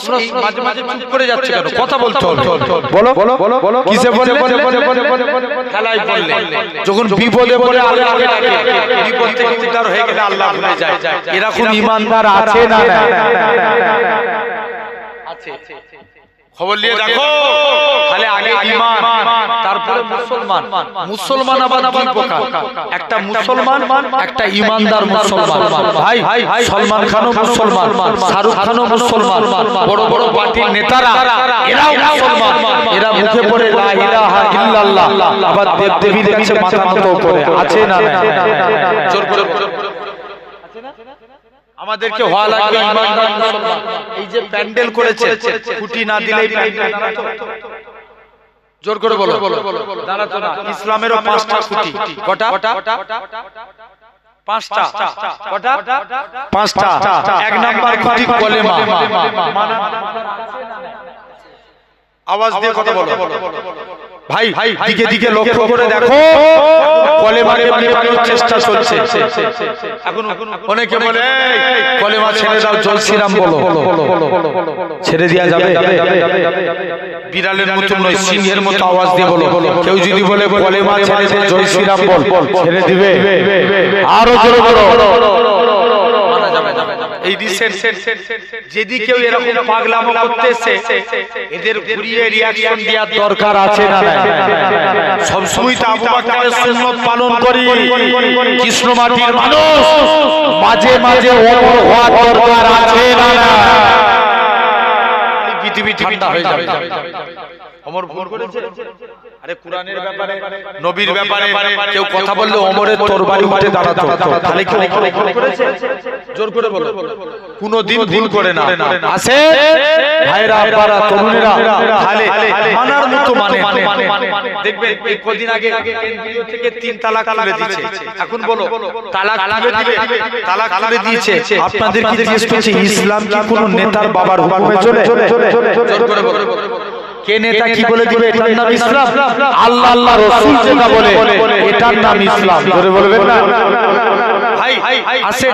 মাঝে মাঝে চুপ করে যাচ্ছ কেন? কথা বলছো, বলো বলো। কিসে বললে? খেলায় বললে। যখন বিপদে পড়ে আল্লাহকে ডাকে, বিপদ থেকে উদ্ধার হয়ে গেলে আল্লাহ ভুলে যায়। এরকম ঈমানদার আছে না? আছে। খবর নিয়ে দেখো, তাহলে আগে ঈমান, তারপরে মুসলমান। মুসলমান আবার দুই প্রকার, একটা মুসলমান, একটা ঈমানদার মুসলমান। ভাই সলমান খানও মুসলমান, শাহরুখ খানও মুসলমান, বড় বড় পার্টির নেতারা এরাও মুসলমান। এরা মুখে পড়ে লা ইলাহা ইল্লাল্লাহ, আবার দেবদেবীর কাছে মাথা নত করে। আছে না? জোর করে আমাদেরকে হওয়া লাগবে ঈমানদার মুসলমান। এই যে প্যান্ডেল করেছে, খুঁটি না দিলেই প্যান্ডেল দাঁড়াতো। জোর করে বলো, দাঁড়াতো না। ইসলামেরও 5টা খুঁটি। কটা? 5টা। কটা? 5টা। 1 নাম্বার খুঁটি কলেমা। আওয়াজ দিয়ে কথা বলো ভাই, দিকে দিকে লক্ষ্য করে দেখো, কলেমাকে মিটানোর চেষ্টা চলছে। এখন অনেকে বলে কলেমা ছেড়ে দাও, জয় শ্রীরাম বলো। ছেড়ে দেওয়া যাবে? বিড়ালের মতো নয়, সিংহের মতো আওয়াজ দিয়ে বলো। কেউ যদি বলে কলেমা ছেড়ে দে, জয় শ্রীরাম বল, ছেড়ে দিবে? আরো জোরে বলো। এই রিসেন্ট যদি কেউ এরকম পাগলামো করতেছে, এদের ঘুরিয়ে রিঅ্যাকশন দেওয়ার দরকার আছে না? সব সময় তো আবু বকরের সুন্নাত পালন করি, কৃষ্ণ মাটির মানুষ, মাঝে মাঝে ওমর হওয়ার দরকার আছে না? পৃথিবী ঠান্ডা হয়ে যাবে। ওমর ভুল করেছে? আরে কোরআনের ব্যাপারে, নবীর ব্যাপারে কেউ কথা বললে ওমরের তরবারি উঠে দাঁড়াতো। তাহলে কি ওমর ভুল করেছে? জোর করে বলো। কোনদিন ভুল করে না। আছে ভাইরা, আব্বারা, তরুণেরা, তাহলে মানার মতো মানে। দেখবেন এই কদিন আগে কেন্দ্রীয় থেকে 3 তালাক তুলে দিয়েছে। এখন বলো, তালাক তুলে দিয়েছে, আপনাদের কি জিজ্ঞেস করছে ইসলাম কি কোন নেতার বাবার হুকুমে চলে? জোর করে বলো। কে নেতা কি বলে দিবে এটার নাম ইসলাম? আল্লাহ আল্লাহ রাসূল যেটা বলে এটার নাম ইসলাম। জোরে বলবেন না ভাই? আসে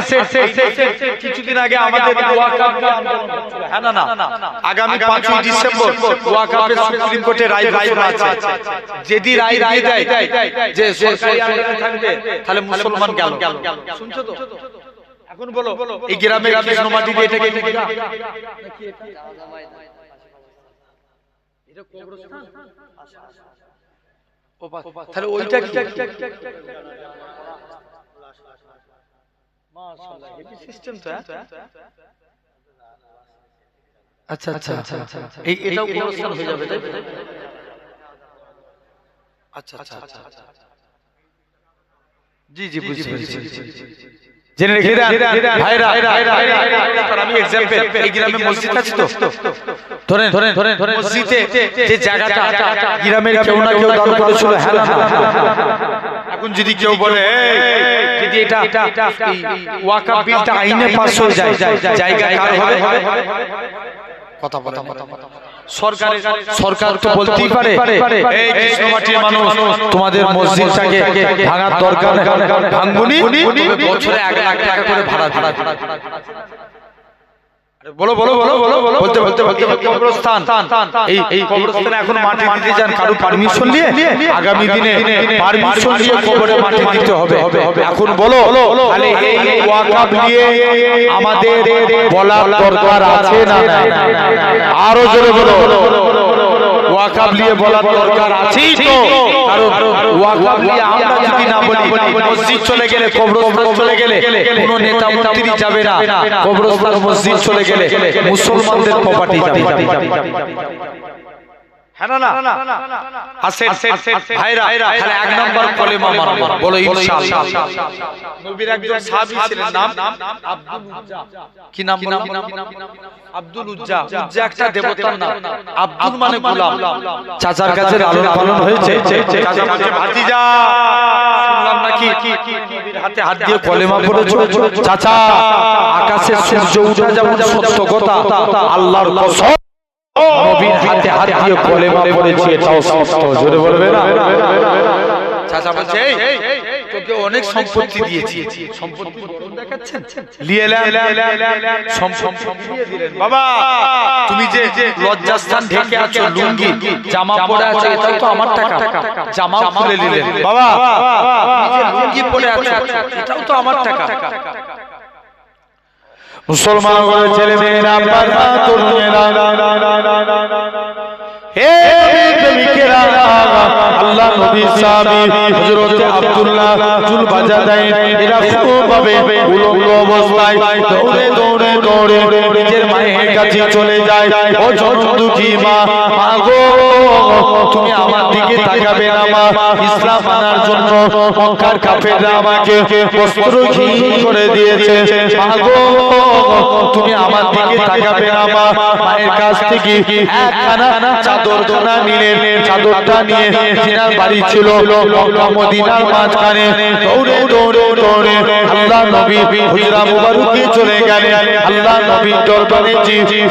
কিছুদিন আগে আমাদের ওয়াকাফ আন্দোলন হচ্ছিল, হ্যাঁ না? আগামী 5ই ডিসেম্বর ওয়াকাফের সুপ্রিম কোর্টে রায় আছে। যদি রায় দেয় যে সরকারি আইনে থাকবে, তাহলে মুসলমান গেল। শুনছো তো? এখন বলো, এই গ্রামে কৃষ্ণমাটি দিয়ে এটাকে তাহলে ওইটা কি? মাশাআল্লাহ, এই সিস্টেম তো। আচ্ছা আচ্ছা আচ্ছা, এটাও কবরস্থান হয়ে যাবে, তাই? আচ্ছা আচ্ছা আচ্ছা, জি জি বুঝতে পেরেছি। জেনে রেখে দেন ভাইরা, আমি एग्जांपल, এই গ্রামে মসজিদ আছে তো, ধরেন মসজিদে যে জায়গাটা গ্রামের কেউ না কেউ দান করেছিল, হ্যাঁ না? এখন যদি কেউ বলে যদি এটা ওয়াকাফ বিলটা আইনে পাস হয়ে যায়, জায়গা কার হবে? কথা বলে সরকার তো বলতেই পারে এই কৃষ্ণমাটির মানুষ তোমাদের মসজিদটাকে ভাঙার দরকার নেই, ভাঙবনি, বছরে 1 লাখ টাকা করে ভাড়া। বলো বলতে কবরস্থান, এই কবরস্থানে এখন মাটি দিতে যান কারো পারমিশন নিয়ে, আগামী দিনে পারমিশন নিয়ে কবরে মাটি দিতে হবে। এখন বলো, তাহলে এই ওয়াকাফ নিয়ে আমাদের বলার দরকার আছে না? আরো জোরে বলো, ওয়াকাফ নিয়ে বলার দরকার আছে তো? কারণ ওয়াকাফ নিয়ে আমরা যদি না বলি, মসজিদ চলে গেলে, কবরস্থান চলে গেলে কোনো নেতা মন্ত্রী যাবে না, কবরস্থান মসজিদ চলে গেলে মুসলমানদের প্রপার্টি যাবে। না না আসেন ভাইরা তাহলে এক নাম্বার কলেমা মারবো বলো ইনশাআল্লাহ নবীর একজন সাহাবী ছিলেন নাম আব্দুল উজ্জা কি নাম আব্দুল উজ্জা উজ্জা একটা দেবতার নাম আব্দুল মানে গোলাম চাচার কাছে লালন পালন হয়েছে চাচা বলছে ভাতিজা শুনলাম নাকি নবীর হাতে হাত দিয়ে কলেমা পড়েছো চাচা আকাশে সূর্য ওঠা যেমন সত্য কথা আল্লাহর কসম নবীর হাতে হাত দিয়ে কলেমা পড়েছি এটাও সত্য জোরে বলবে না চাচা বলছে তোকে অনেক সম্পত্তি দিয়েছি সম্পত্তি বরণ দেখাচ্ছেন নিয়ে সম্পত্তি দিয়ে দিলেন বাবা তুমি যে লজ্জাস্থান ঢেকে আছো লুঙ্গি জামা পরে আছো এটাও তো আমার টাকা জামা খুলে নিলেন বাবা তুমি যে লুঙ্গি পরে আছো এটাও তো আমার টাকা মুসলমান ঘরের ছেলে মেয়েরা বাবা তরুণেরা হে প্রেমিকেরা আল্লাহ নবী সাহাবী হযরত আব্দুল্লাহ জুল বাজাদাইন এরা খুবভাবে উলঙ্গ অবস্থায় দৌড়ে দৌড়ে দৌড়ে নিজের মায়ের কাছে চলে যায় ও দুঃখী মা গো তুমি আমার দিকে তাকাবে না মা ইসলাম মানার জন্য মক্কার কাফেররা আমাকে বস্ত্রহীন করে দিয়েছে মা গো তুমি আমার দিকে তাকাবে না মা মায়ের কাছ থেকে একখানা চাদরখানা নিলেন চাদরটা নিয়ে জিনার বাড়ি ছিল মক্কা মদিনার মাঝখানে দৌড়ে দৌড়ে দৌড়ে আল্লাহ নবী হুজরা মুবারকে চলে গেলেন আল্লাহ নবীর দরবারে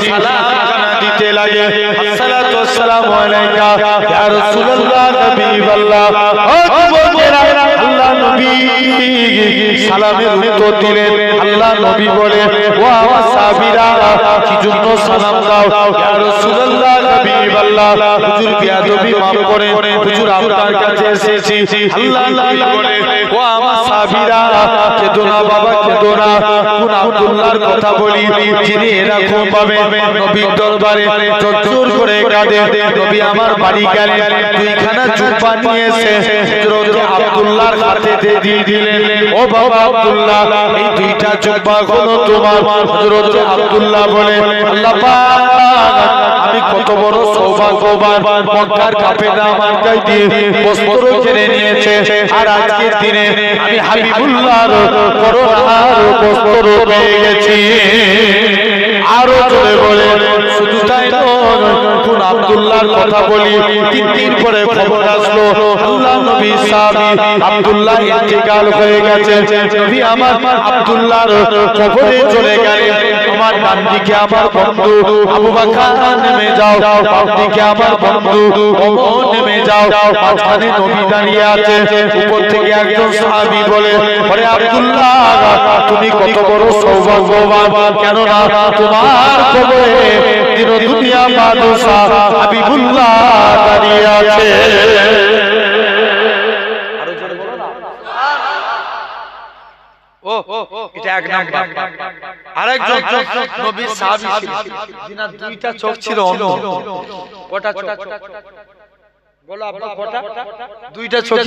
সালাম দিতে লাগে আসসালাতু ওয়াসসালামু আলাইকা ইয়া রাসূলুল্লাহ নবীল্লাহ ও যুবকেরা আল্লাহ নবী সালামের উত্তর দিলেন আল্লাহ নবী বলে ও আমার সাহাবীরা কি জন্য সালাম দাও ইয়া রাসূলুল্লাহ নবীল্লাহ হুজুর বিয়াদবি maaf করে হুজুর আপনার কাছে এসেছি আল্লাহ নবী বলে ও আমার সাহাবীরা কেঁদো না বাবা কেঁদো না কোন আব্দুল্লাহর কথা বলি যিনি এরকম ভাবে নবীর দরবারে জোর করে কাঁদে নবী আমার বাড়ি গেলেন দুইখানা জুব্বা নিয়ে এসে হযরত আব্দুল্লাহর হাতে দিয়ে দিলেন ও বাবা আব্দুল্লাহ এই দুইটা জুব্বা হলো তোমার হযরত আব্দুল্লাহ বলে আল্লাহ পাক আমি কত বড় সৌভাগ্যবান মক্কার কাফেররা আমার গায়ে দিয়ে বস্ত্র কেড়ে নিয়েছে আর আজকের দিনে আমি হাবিবুল্লাহর করোনার বস্ত্র পেয়ে গেছি আরো জোরে বলে শুধু তাই নয় কোন আব্দুল্লাহর কথা বলি তিন দিন পরে খবর আসলো আল্লাহ নবী সাহাবী আব্দুল্লাহ ইন্তেকাল হয়ে গেছে নবী আমার আব্দুল্লাহর কবরে চলে গেলেন আমার ডান দিকে আমার বন্ধু আবু বকর নেমে যাও বাম দিকে আমার বন্ধু ওমর নেমে যাও মাঝখানে নবী দাঁড়িয়ে আছে উপর থেকে একজন সাহাবী বলে আরে আব্দুল্লাহ তুমি কত বড় সৌভাগ্যবান কেন না তোমার কবরে দিন দুনিয়া বাদশা হাবিবুল্লাহ দাঁড়িয়ে আছে আরো জোরে বলো না ও এটা এক নাম্বার আরেকজন নবীর সাহাবী ছিলেন যিনার দুইটা চোখ ছিল অন্ধ কটা চোখ বলো আব্বা কটা দুইটা চোখ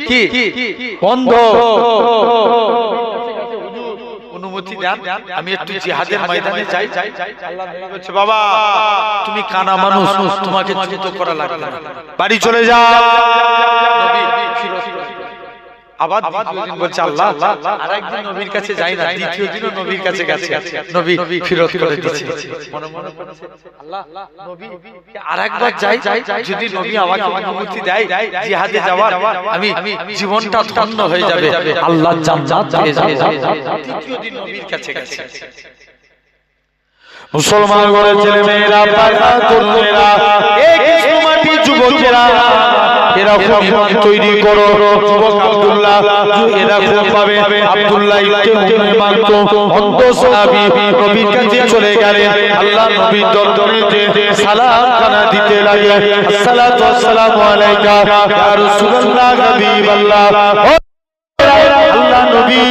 কি অন্ধ অনুমতি দেন আমি একটু জিহাদের ময়দানে যাই আল্লাহ নবী বলছে বাবা তুমি কানা মানুষ তোমাকে যুদ্ধ করা লাগবে না বাড়ি চলে যাও নবী আবার দ্বিতীয় দিন বলছে আল্লাহ আরেকদিন নবীর কাছে যাই না দ্বিতীয় দিনও নবীর কাছে গেছে নবী ফিরত করে দিয়েছে মনে মনে বলছে আল্লাহ নবী আরেকবার যাই যদি নবী আমাকে অনুমতি দেয় জিহাদে যাওয়ার আমি জীবনটা ধন্য হয়ে যাবে আল্লাহ জান্নাত পেয়ে যাব তৃতীয় দিন নবীর কাছে গেছে মুসলমান ঘরের ছেলে মেয়েরা পাগলা তরুণেরা এই কৃষ্ণমাটি যুবকেরা এরকম ইমান তৈরি করো যুবক আব্দুল্লাহ এরকম ভাবে আব্দুল্লাহ ইবনে মানত অন্ধ সাহাবী নবীর কাছে চলে গেলেন আল্লাহ নবীর দরবারে যে সালাম খানা দিতে লাগে আসসালাতু ওয়াসসালামু আলাইকা ইয়া রাসূলুল্লাহ হাবিবাল্লাহ আল্লাহ নবী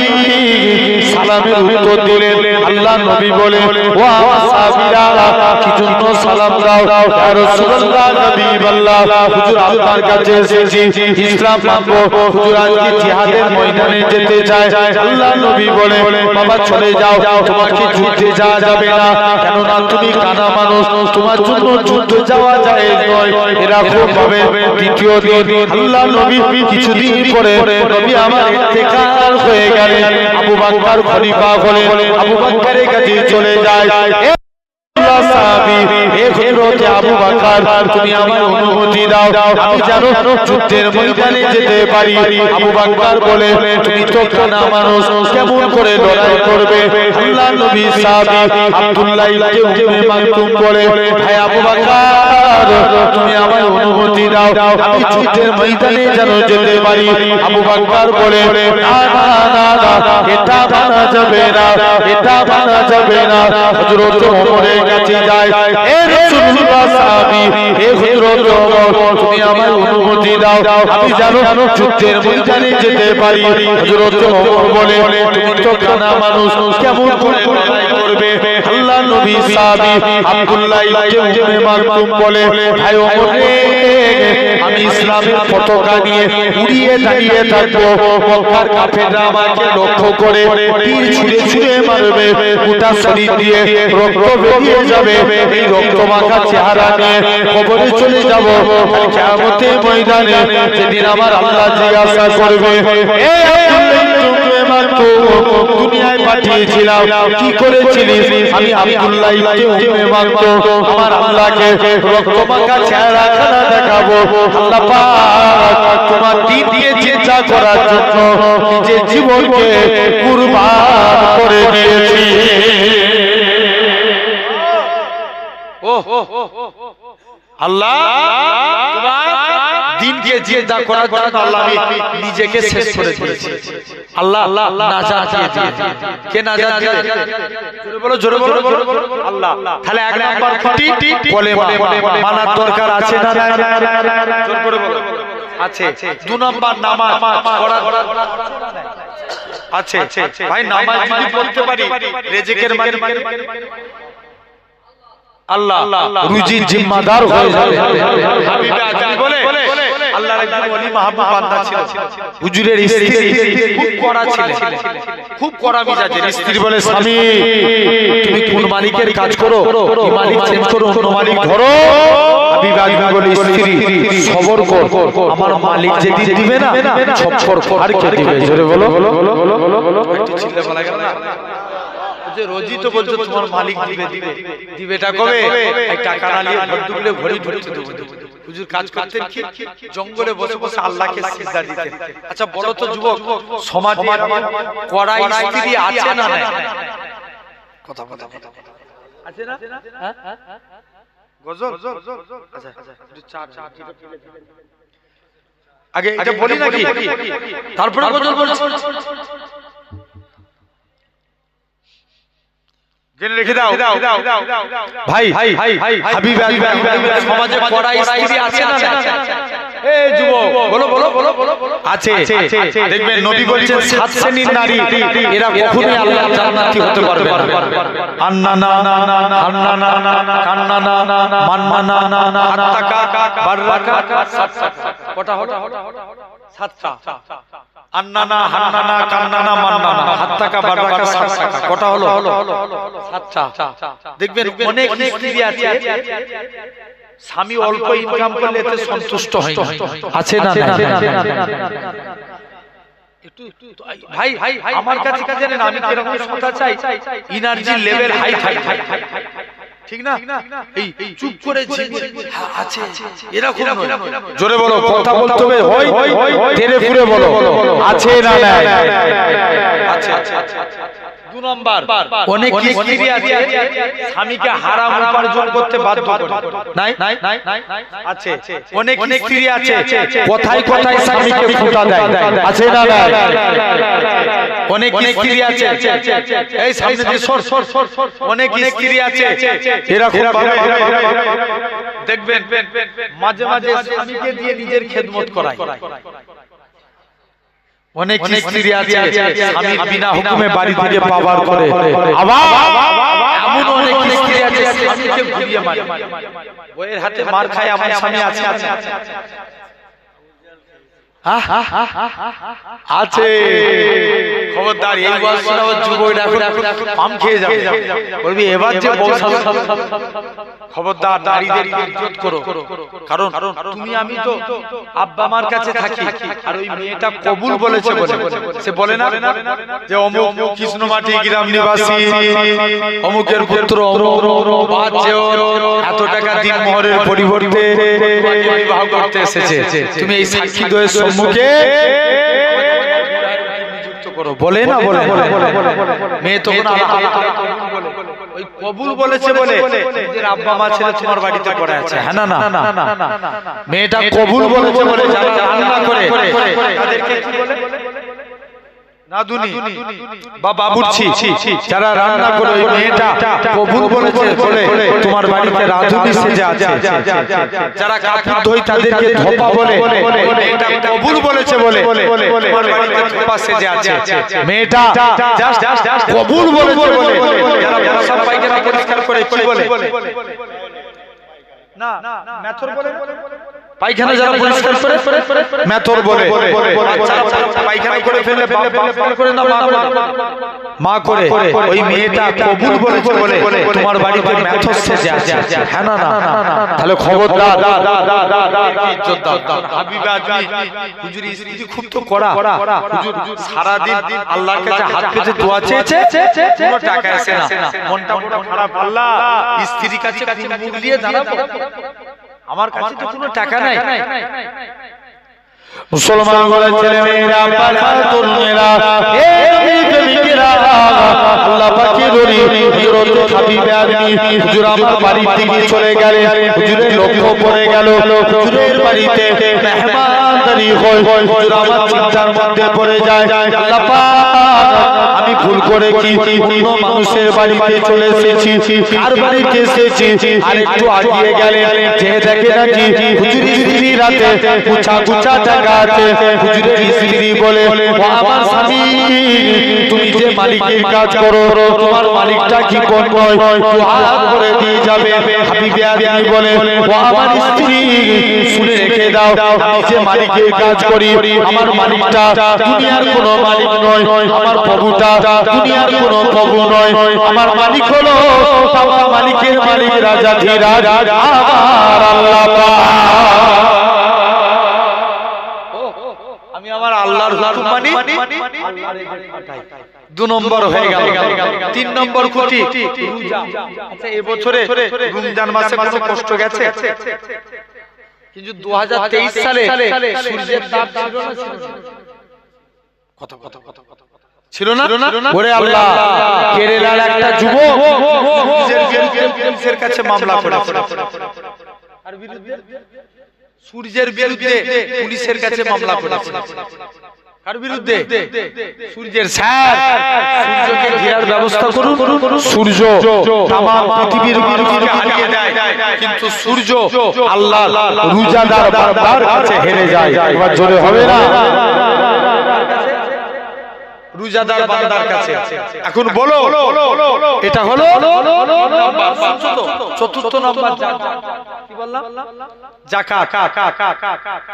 সালামের উত্তর দিলেন আল্লাহ নবী বলে ও আমার সাহাবীরা কি জন্য সালাম দাও ইয়া রাসূলুল্লাহ হাবিবাল্লাহ হুজুর আপনার কাছে এসেছি ইসলাম মানবো হুজুর আজকে জিহাদের ময়দানে যেতে চাই আল্লাহ নবী বলে বাবা চলে যাও তোমাকে যুদ্ধে যাওয়া যাবে না কেন না তুমি কানা মানুষ তোমার জন্য যুদ্ধে যাওয়া যায় নয় এরকম ভাবে দ্বিতীয় দিন আল্লাহ নবী কিছুদিন পরে নবী আমার ইন্তেকাল হয়ে গেলে আবু বকর খলিফা হলেন আবু বকরের কাছে চলে যায় আবু বকর তুমি আমার অনুমতি দাও আমি জানো যুদ্ধের ময়দানে যেতে পারি আবু বকর বলে তুমি তো কানা মানুষ কেমন করে লড়াই করবে আল্লাহ নবী সাহাবী আব্দুল্লাহ ইবনে উম্মে মাকতুম বলে ভাই আবু বকর তুমি আমার অনুমতি দাও আমি যুদ্ধের ময়দানে যেন যেতে পারি আবু বকর বলে না না না এটা মানা যাবে না এটা মানা যাবে না হযরত ওমরের কাছে যায় এ রাসূলুল্লাহ সাহাবী হে হযরত ওমর তুমি আমার অনুমতি দাও আমি জানো যুদ্ধের ময়দানে যেতে পারি হযরত ওমর বলে তুমি তো কানা মানুষ কেমন করে লড়াই করবে আল্লাহ নবী সাহাবী আব্দুল্লাহ ইবনে উম্মে মাকতুম বলে ভাই ওমর রে আমি ইসলামের পতাকা নিয়ে উড়িয়ে দাঁড়িয়ে থাকবো মক্কার কাফেররা আমাকে লক্ষ্য করে তীর ছুঁড়ে ছুঁড়ে মারবে গোটা শরীর দিয়ে রক্ত বেরিয়ে যাবে এই রক্ত মাখা চেহারা নিয়ে কবরে চলে যাব আর কিয়ামতের ময়দানে যেদিন আমার আল্লাহ জিজ্ঞাসা করবে এ দুনিয়ায় পাঠিয়েছিলাম কি করেছিলিস আমি আব্দুল্লাহ ইবনে উম্মে মাকতুম আমার আল্লাহকে রক্ত মাখা চেহারা খানা দেখাবো আল্লাহ পাক তোমার দিন দিয়ে চিন্তা করার জন্য নিজের জীবনকে কুরবান করে দিয়েছি আল্লাহ তোমার দিনকে জিন্দা করার জন্য আল্লাহ আমি নিজেকে শেষ করে দিয়েছি আল্লাহ নাজাত দিয়ে কে নাজাত দিবে জোরে বলো আল্লাহ তাহলে এক নাম্বার খুঁটি কলেমা মানার দরকার আছে না জোরে করে বলো আছে দুই নাম্বার নামাজ পড়া আছে ভাই নামাজ যদি পড়তে পারি রিজিকের মালিক আল্লাহ রুজির জিম্মাদার হয়ে যাবে হাবিবে আজমি বলে আল্লাহর একজন ওলি মাহবুব বান্দা ছিল হুজুরের স্ত্রী খুব কড়া ছিল খুব কড়া মিজাজের স্ত্রী বলে স্বামী তুমি কোন মালিকের কাজ করো কি মালিক চেঞ্জ করো অন্য মালিক ধরো হাবিবে আজমি বলে স্ত্রী সবর কর আমার মালিক যেদিন দিবে না সবর আর কে দিবে জোরে বলো একটু চিল্লা বলা গেল না যে রোজই তো বলছো তোমার মালিক দিবে দিবেটা কবে এই টাকা না নিয়ে বন্ধুগুলো ঘড়ি ঢুকতে দেবো হুজুর কাজ করতেন কি জঙ্গলে বসে বসে আল্লাহকে সিজদা দিতেন আচ্ছা বলো তো যুবক সমাজে কড়া স্ত্রী আছে না না কথা আছে না গজল আচ্ছা চা আগে এটা বলি নাকি তারপরে গজল বলছি জেনে রেখে দাও ভাই হাবিব সমাজে কড়া স্ত্রী আছে না এই যুবক বলো আছে দেখবেন নবী বলেছেন সাত শ্রেণীর নারী এরা কখনোই আল্লাহর জান্নাতি হতে পারবে না আন্নানা আন্নানা কান্নানা মান্নানা আত্তাকা বাররাকা কটা হটা সাতটা আন্নানা হান্নানা কান্নানা মান্নানা হাত্তাকা বাররাকা সাতটা কটা হলো সাতটা দেখবেন অনেক স্ত্রী আছে স্বামী অল্প ইনকাম করলে এতে সন্তুষ্ট হয় আছে না ভাই আমার কাছে জানেন আমি কিরকম কথা চাই এনার্জি লেভেল হাই থাকে ঠিক না এই চুপ করে আছে এরকম জোরে বলো কথা বলতে হবে হয় তেরে ফুরে বলো আছে না আছে দুই নাম্বার অনেক স্ত্রী আছে স্বামীকে হারাম উপার্জন করতে বাধ্য করে নাই আছে অনেক স্ত্রী আছে কথায় কথায় স্বামীকে ফুটা দেয় আছে না অনেক স্ত্রী আছে এই সামনে দিয়ে সর অনেক স্ত্রী আছে এরকম ভাবে দেখবেন মাঝে মাঝে স্বামীকে দিয়ে নিজের খেদমত করায় অনেক স্ত্রী আছে স্বামীর বিনা হুকুমে বাড়ি থেকে পাবার করে, আবার এমন অনেক স্ত্রী আছে স্বামীকে ঘুরিয়ে মারে, বইয়ের হাতে মার খায়, আমার স্বামী আছে আছে। খবরদার, এই বয়স আবার যুবকরা এখন পাম খেয়ে যাবে, বলবি এবার যে বউ শাশুড়ি। খবরদার, নারীদের ইজ্জত করো, কারণ তুমি আমি তো আব্বা মার কাছে থাকি, আর ওই মেয়েটা কবুল বলেছে বলে সে বলে না যে অমুক কৃষ্ণমাটি গ্রাম নিবাসী অমুকের পুত্র অমুক এত টাকা দিন মোহরের পরিবর্তে বিবাহ করতে এসেছে, তুমি এই সাক্ষী দ্বয়ের সম্মুখে নিযুক্ত করো, বলে না বলে মেয়ে তখন ওই কবুল বলেছে বলে নিজের আব্বা মা ছেলে তোমার বাড়িতে পড়ে আছে। হ্যাঁ না না মেয়েটা কবুল বলেছে বলে যারা রান্না করে তাদেরকে কি বলে? নাদুনি বা বাবুর্চি, যারা রান্না করে ওই মেয়েটা কবুল বলেছে বলে তোমার বাড়িতে রাঁধুনি সেজে আছে। যারা কাপড় ধোয় তাদেরকে ধোপা বলে, ওই মেয়েটা কবুল বলেছে বলে তোমার বাড়িতে ধোপা সেজে আছে। মেয়েটা জাস্ট কবুল বলেছে বলে যারা সব পায়খানা পরিষ্কার করে কি বলে? না মেথর বলে, পায়খানা যারা পরিষ্কার করে মেথর বলে। পায়খানা করে ফেললে বাপ করে না মা করে, ওই মেয়েটা কবুল বলেছে বলে তোমার বাড়িতে মেথর সেজে আছে। হ্যাঁ না না, তাহলে খবরদার ইজ্জত দাও। হাবিবা হুজুর স্ত্রী খুব তো কড়া, হুজুর সারা দিন আল্লাহর কাছে হাত পেতে দোয়া চেয়েছে, কোনো টাকা আসে না, মনটা বড় খারাপ। আল্লাহ স্ত্রীর কাছে মুখ দিয়ে দাঁড়াবো, আমার কাছে তো কোনো টাকা নাই। মুসলমান বলে ছেলে মেয়েরা পাড়া তরুণেরা হে প্রেমিকেরা, আল্লাহ পাকের ওলি হযরত হাবিবে আদমি হুজুর আমার বাড়ি থেকে চলে গেলে, হুজুরের লক্ষ্য পড়ে গেল হুজুরের বাড়িতে মেহমানদারি হয়, হুজুর আমার চিন্তার মধ্যে পড়ে যায়, আল্লাহ পাক আমি ভুল করে কি অন্য মানুষের বাড়িতে চলে এসেছি, কার বাড়িতে এসেছি। আর একটু আগিয়ে গেলে যে দেখে নাকি হুজুরের স্ত্রী রাতে গুছা টাকা আছে। হুজুরের স্ত্রী বলে, ও আমার স্বামী, তুমি যে মালিকের কাজ করো তোমার মালিকটা কি কোন নয়, দোয়া করে দিয়ে যাবে। হাবিবে আদমি বলে, ও আমার স্ত্রী শুনে রেখে দাও, আমি যে মালিকের কাজ করি আমার মালিকটা দুনিয়ার কোনো মালিক নয়, আমার প্রভুটা দুনিয়ার কোনো প্রভু নয়, আমার মালিক হলো আমার মালিকের মালিক রাজা ধীরাজ আমার আল্লাহ পাক। আমি আমার আল্লাহর হুকুম মানি, দু নম্বর হয়ে গেল। তিন নম্বর খুঁটি রোজা। আচ্ছা এবছরে রমজান মাসে কোনো কষ্ট গেছে? কিন্তু 2023 সালে সূর্যের তাপ ছিল না ওরে আল্লাহ, কেরালার একটা যুবক পুলিশের কাছে মামলা করেছে, আর বিরুদ্ধে সূর্যের বিরুদ্ধে পুলিশের কাছে মামলা করেছে। কার বিরুদ্ধে? সূর্যের স্যার, সূর্যকে ঘেরার ব্যবস্থা করুন, সূর্য তাম পৃথিবীর মানুষকে হারিয়ে দেয়, কিন্তু সূর্য আল্লাহ রোজাদার বান্দার কাছে হেরে যায়। এবার জোরে হবে না? রোজাদার বান্দার কাছে। এখন বলো এটা হলো চতুর্থ নম্বর কি বললাম? যাকাত।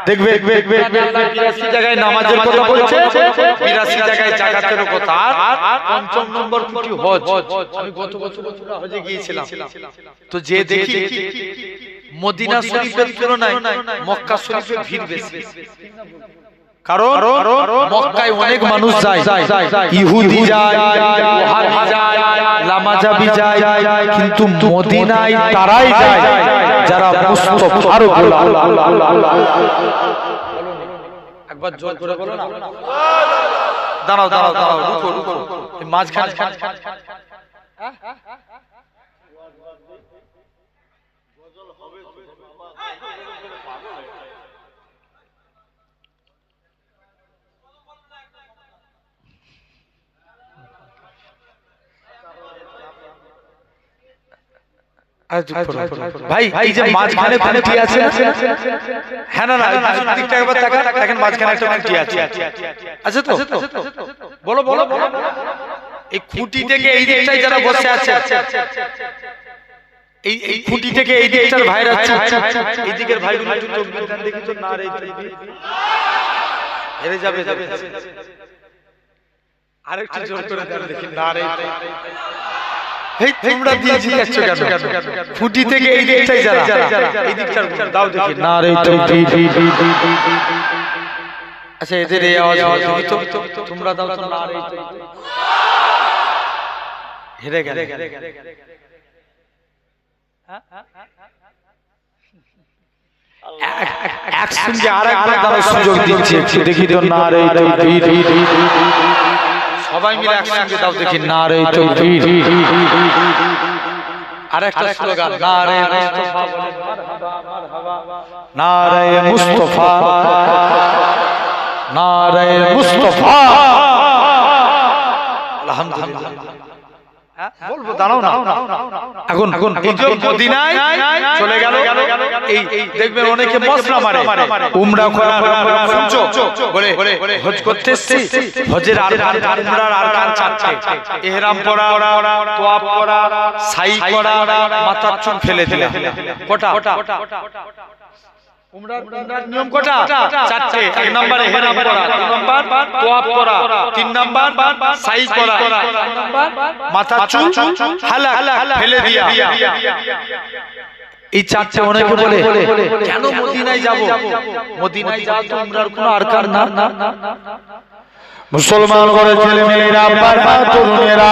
দেখবে 82 জায়গায় নামাজের কথা বলছে, 82 জায়গায় যাকাতের কথা। আর পঞ্চম নম্বর খুঁটি হজ। আমি গত বছর হজে গিয়েছিলাম, তো যে দেখি মদিনা শরীফের তুলনায় মক্কা শরীফে ভিড় বেশি। কারণ মক্কায় অনেক মানুষ যায়, ইহুদি যায়, ওহাবি যায়, লামাজাবি যায়, কিন্তু মদিনায় তারাই যায় যারা মুস্তাফার গোলাম। একবার জোর করে বলো না। দাঁড়াও রুকো মাঝখানে ভাই এই যে মাঝখানে খুঁটি আছে, হ্যাঁ না না দিকটা একবার তাকান, দেখেন মাঝখানে একটা খুঁটি আছে, আছে তো? বলো বলো বলো। এই খুঁটি থেকে এই দিকটায় যারা বসে আছে, এই খুঁটি থেকে এই দিকটার ভাইরা এই দিকের ভাইগুলো একটু চোখ বিধান দেখি তো, না রে হেরে যাবে। আরেকটু জোর করে দেন দেখি, না রে এই তোমরা দিয়েছি যাচ্ছ কেন? খুঁটি থেকে এই দিকটায় যারা, এই দিকটার দাও দেখি, না রে আচ্ছা এদের এই আওয়াজ দেখি তো, তোমরা দাও তো, না রে হেরে গেলে। এক সঙ্গে আরেকবার দাঁড়ার সুযোগ দিচ্ছি, একটু দেখি তো, না রে সবাই মিলে একসঙ্গে দাও দেখি, না রে তাকবীর। আরেকটা স্লোগান, না রে মুস্তাফা, না রে মুস্তাফা, না রে মুস্তাফা। আলহামদুলিল্লাহ বলবো, দাঁড়াও না এখন। এই যে মদিনায় চলে গেল, এই দেখবেন অনেকে মশলা মারে, উমরা করা শুনছো বলে হজ করতে এসেছি, হজের আরকান, উমরার আরকান চারটে, ইহরাম পরা, তোয়াফ করা, সাই করা, মাথার চুল ফেলে দিলে কটা? উমরার নিয়ম কটা? চারটে। এক নম্বরে ইহরাম করা, দুই নম্বর তোয়াফ করা, তিন নম্বর সাই করা, চার নম্বর মাথার চুল হালাক ফেলে দিয়া। এই চারটে অনেকে বলে কেন মদিনায় যাব? মদিনায় যাওয়া তো উমরার কোনো আরকান না। মুসলমান ঘরের ছেলে মেয়েরা, বাবা তরুণেরা,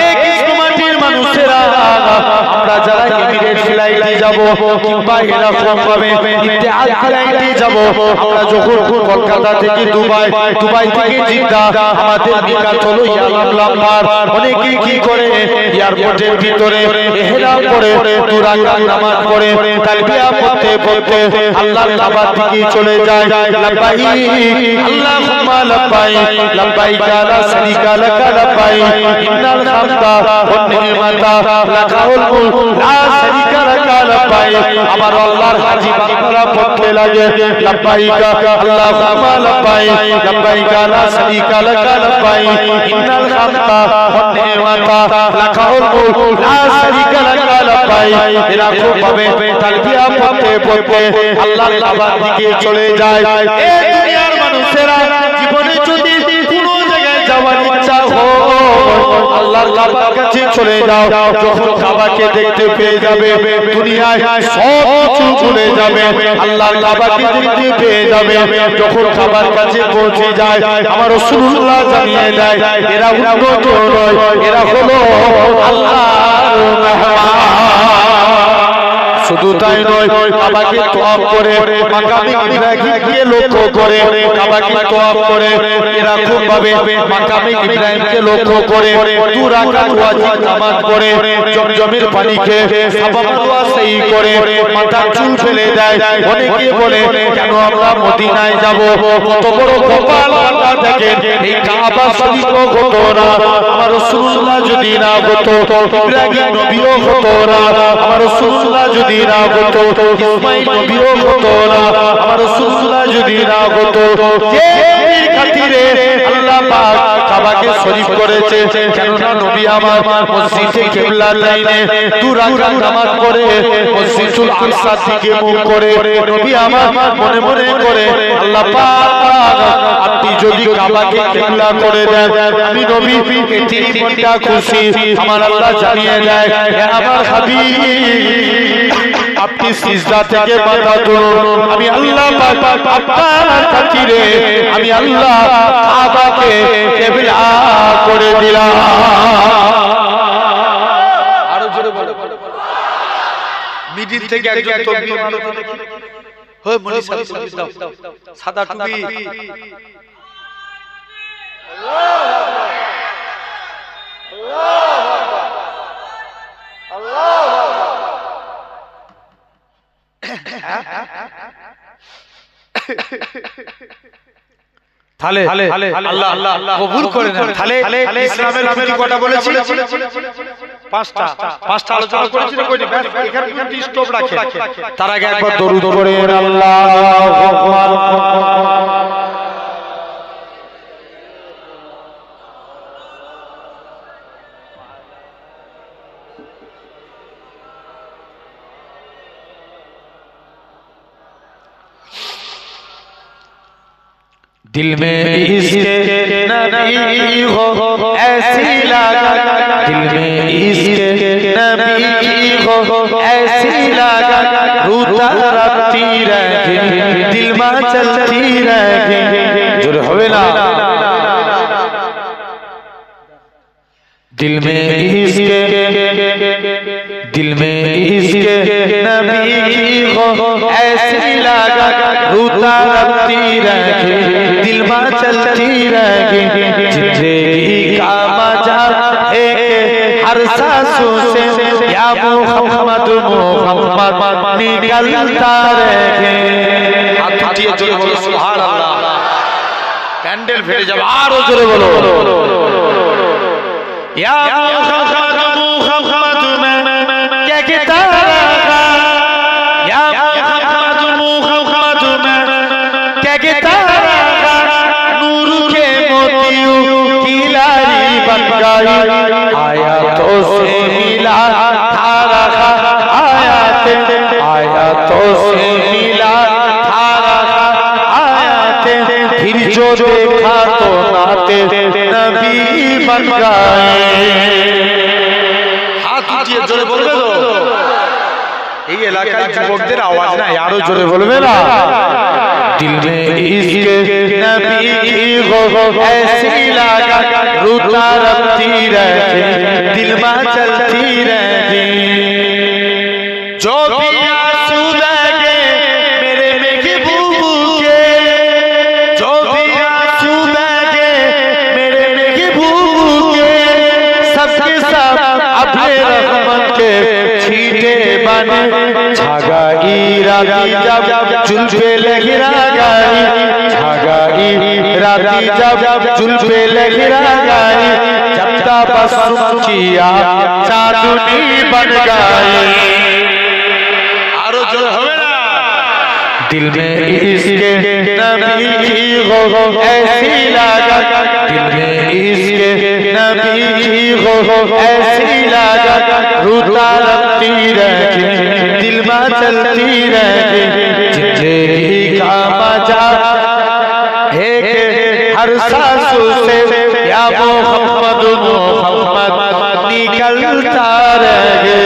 এই কৃষ্ণ মাটির মানুষেরা, আমরা যারা এমিরেট ফ্লাইটে যাব কিংবা এরকম ভাবে ইত্তেহাদ ফ্লাইটে যাব, আমরা যখন কলকাতা থেকে দুবাই, দুবাই থেকে জিদ্দা, আমাদের নিকাত হলো ইয়ালামলামার। অনেকে কি করে এয়ারপোর্টের ভিতরে ইহরাম পরে দু রাকাত নামাজ পড়ে তালবিয়া পড়তে পড়তে আল্লাহর কাবার দিকে চলে যায়। লাব্বাইক আল্লাহুম্মা লাব্বাইক, লাব্বাইক লা শারীকা লাক লাব্বাইক, ইন্নাল হামদা ওয়ান নি'মাতা লাকাল মুলক লা শারীকা লাক লাব্বাইক। আমার আল্লাহর হাজী বান্দারা পড়তে লাগে, লাব্বাইক আল্লাহুম্মা লাব্বাইক, লাব্বাইক লা শারীকা লাক লাব্বাইক, ইন্নাল হামদা ওয়ান নি'মাতা লাকাল মুলক লা শারীকা লাক লাব্বাইক। এরকম ভাবে তালবিয়া পড়তে পড়তে আল্লাহর কাবার দিকে চলে যায়। এই দুনিয়ার মানুষেরা জীবনে যদি যাওয়ার ইচ্ছা হয়, আল্লাহর কাবার কাছে চলে যাও, যখন কাবাকে দেখতে পেয়ে যাবে, দুনিয়ায় সব কিছু ভুলে যাবে, আল্লাহর কাবাকে দেখতে পেয়ে যাবে। যখন কাবার কাছে পৌঁছে যায়, আমার রাসূলুল্লাহ জানিয়ে দেয় এরা উন্নত নয়, এরা হলো আল্লাহর মেহমান। শুধু তাই নয়, কাবাকে তওয়াফ করে, মাকামে ইব্রাহিমকে লক্ষ্য করে, কাবাকে তওয়াফ করে, এরকম ভাবে মাকামে ইব্রাহিমকে লক্ষ্য করে দু রাকাত ওয়াজিব নামাজ পড়ে, জমজমের পানি খেয়ে সাফা মারওয়া সাই করে মাথার চুল ফেলে দেয়। অনেকে বলে কেন আমরা মদিনায় যাব? কত বড় কপাল আল্লাহ দেখেন, এই কাবা শরীফ হতো না, আমার রাসূলুল্লাহ যদি না হতো, ইব্রাহিম নবীও হতো না, আমার রাসূলুল্লাহ যদি না হতো, ইসমাঈল নবীও হতো না, আমার রাসূলুল্লাহ যদি না হতো। যে খাতিরে আল্লাহ পাক কাবাকে শরীফ করেছে, কেননা নবী আমার মসজিদে কিবলাতাইনে দু রাকাত নামাজ পড়ে মসজিদুল আকসার দিকে মুখ করে, নবী আমার মনে মনে করে আল্লাহ পাক আপনি যদি কাবাকে কিবলা করে দেন, আমি নবী এটি মনটা খুশি। আমার আল্লাহ জানিয়ে দেয় হে আমার হাবিব, আপনি সিজদা থেকে মাথা তুলুন, আমি আল্লাহ পাক আপনার খাতিরে আমি আল্লাহ কাবাকে কিবলা করে দিলাম। আরো জোরে বলো। মিডিল থেকে একজন তাকবীর মারো দেখি। হয় মনি সাহেব দাও, সাদা টুপি। তাহলে আল্লাহ কবুল করে নেন। তাহলে ইসলামের খুঁটি কটা বলেছি? পাঁচটা আলোচনা করেছি না কইনি ব্যাস এখানে কিন্তু স্টপ রাখে তার আগে একবার দরুদ পড়েন আল্লাহু আকবার दिल में इश्क़ नबी हो ऐसी लगा दिल में इश्क़ नबी हो ऐसी लगा रूता रखती रहे दिल में चलती रहे जोर होवे ना दिल में इश्क़ नबी हो ऐसी लगा रूता रखती रहे दिल में चलती रहे जिंदगी का मजा है हर सांसों से या मोहम्मद मोहम्मद निकलता रहे हाथ उठिए जोरे बोलो सुभान अल्लाह कैंडल फेटे जब आरो जोरे बोलो या मोहम्मद मोहम्मद में क्या कहता रहा या मोहम्मद मोहम्मद में क्या कहता आयातों से मिला धारा आयातों से मिला धारा आयाते फिर जो देखा तो नाते नबी बन गए हाथ उठिए जोरे बोलबे तो এই এলাকায় যুবকদের আওয়াজ না আরো জোরে বলবে না दिल में इश्क़ नबी की हो ऐसी लगा रूता रखती रहे दिल में चलती रहे जो भी आंसू बहे मेरे महबूब के जो भी आंसू बहे मेरे महबूब के सबके सब अपने रहमत के छींटे बने छागाई रागी जब जुल्फे लहरा गई छागाई रागी जब जुल्फे लहरा गई जब तबस्सुम किया चांदनी बन गई आरो जो होवे ना दिल में इश्क़ नबी की हो ऐसी लगा दिल में इश्क़ नबी की हो ऐसी लगा रूता रखती रहे दिल में चलती रहे जिंदगी का मजा है हर सांसों से या मोहम्मद मोहम्मद निकलता रहे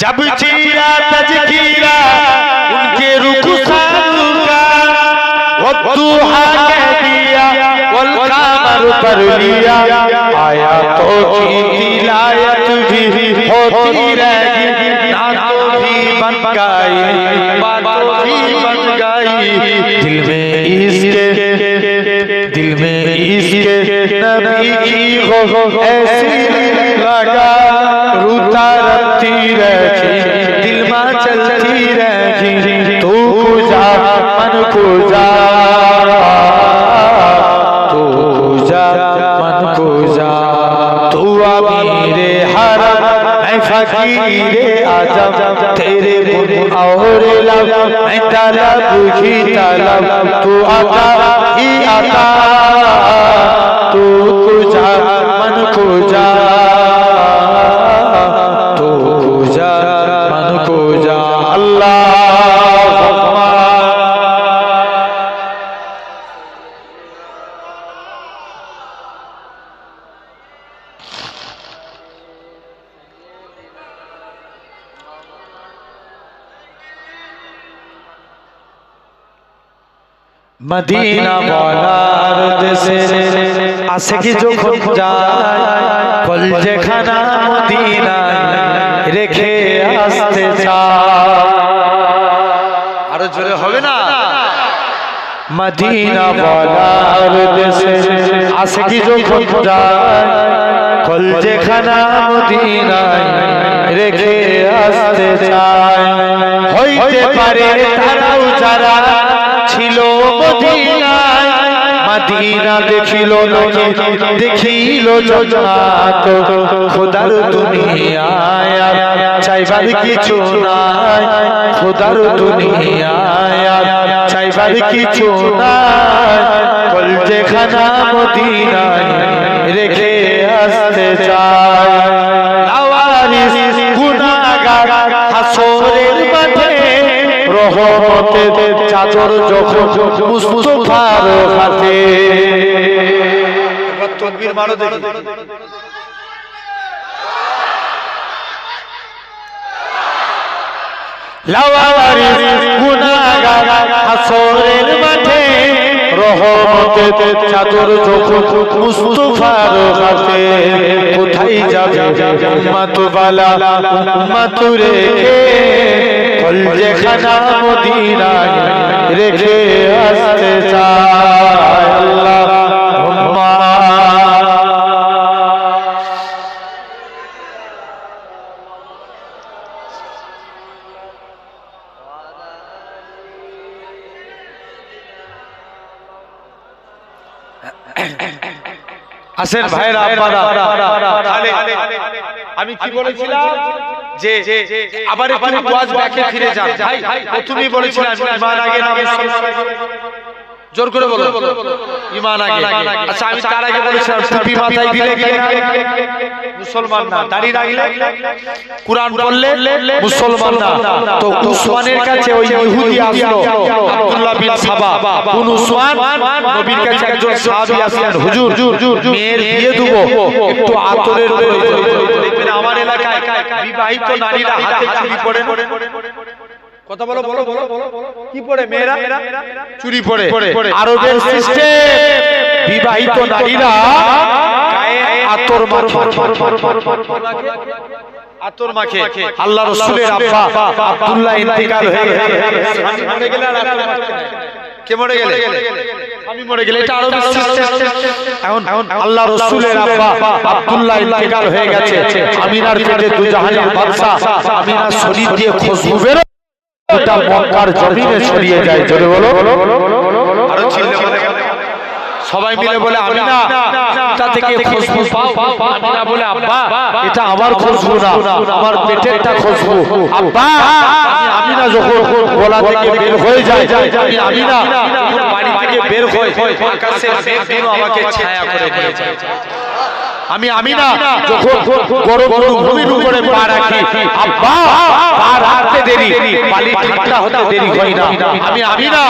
जब चीरा तज़किरा उनके रुखसारों का वो दुहा कह दिया वल कमर पर लिया आयातों की तिलावत भी होती रहेगी नातों भी बन गई बातों भी बन गई दिल में इश्क़ नबी की हो ऐसी लगा रूता रखती रही दिल में चलती रही तू पूजा मन पूजा तू पूजा मन पूजा तू अमीरे हरम मैं फकीरे आजम तेरे मुझ और लब मैं तलब ही तलब तू आता ही आता तू पूजा मन पूजा तू पूजा मन पूजा अल्लाह मदीना वालार देशे आशिकी যখন যায় কলজে খানা মদিনায় রেখে আসতে চায় আরো জোরে হবে না মদিনা वालार দেশে আশিকি যখন যায় কলজে খানা মদিনায় রেখে আসতে চায় হইতে পারে তারাও যারা ছিল মদিনায় মদিনা দেখিল নাকি দেখিল জান্নাত খোদার দুনিয়ায় চাইবার কিছু নাই খোদার দুনিয়ায় চাইবার কিছু নাই কলজেখানা মদিনায় রেখে আসতে চায় লাওয়ারিস গুনাহগার হাসরের মাঠে রহমতের চাদর যখন মুস্তাফার হাতে একবার তাকবীর মারো দেখি লাওয়ারিস গুনাহগার হাসরের মাঠে রহমতের চাদর যখন মুস্তাফার হাতে কোথায় যাবে উম্মত বালা উম্মত রেখে কলজেখানা মদিনায় রেখে আসতে চায় আল্লাহুম্মা আসেন ভাইরা আপনারা আমি কি বলেছিলাম যে আবার একটু ওয়াজ ব্যাকে ফিরে যান ভাই প্রথমেই বলেছিলাম ঈমান আগে না জোর করে বলো ঈমান আগে আচ্ছা আমি তার আগে বলেছিলাম টুপি মাথায় দিলে কি মুসলমান না দাড়ি রাখলে কুরআন পড়লে মুসলমান না তো উসমানের কাছে ওই ইহুদি আসলো আব্দুল্লাহ বিন সাবা কোন উসমান নবীর কাছে একজন সাহাবী আসলেন হুজুর মেয়ের বিয়ে দেব একটু আতরের প্রয়োজন দেখবেন আমার এলাকায় বিবাহিত নারীরা হাতে চুড়ি পরেন কথা বলো বলো বলো কি পরে মেয়েরা চুড়ি পরে আরবের সিস্টেম বিবাহিত নারীরা গায়ে আতর মাখে আল্লাহ রাসূলের আব্বা আব্দুল্লাহ ইন্তিকাল হয়ে গেছে স্বামী মরে গেলে আর আতর মাখতে নাই কে মরে গেলে স্বামী মরে গেলে এটা আরবের সিস্টেম এখন আল্লাহ রাসূলের আব্বা আব্দুল্লাহ ইন্তিকাল হয়ে গেছে আমিনার পেটে দুই জাহানের বাদশা আমিনার শরীর দিয়ে খুশবু বের গোটা মক্কার জমিনে ছড়িয়ে যায় জোরে বলো আরো চিল্লে বলে সবাই মিলে বলে আমিনা এটা থেকে খুশবু পাও আমিনা বলে আব্বা এটা আমার খুশবু না আমার পেটেরটা খুশবু আব্বা আমিনা যখন গলা থেকে বের হয়ে যায় আমিনা যখন বাড়ি থেকে বের হয় আকাশের মেঘগুলো আমাকে ছায়া করে দিয়ে যায় আমি আমিনা যখন গরম গরম ভূমির উপরে পা রাখি আব্বা পা রাখতে দেরি বালি ঠান্ডা হতে দেরি হয় না আমি আমিনা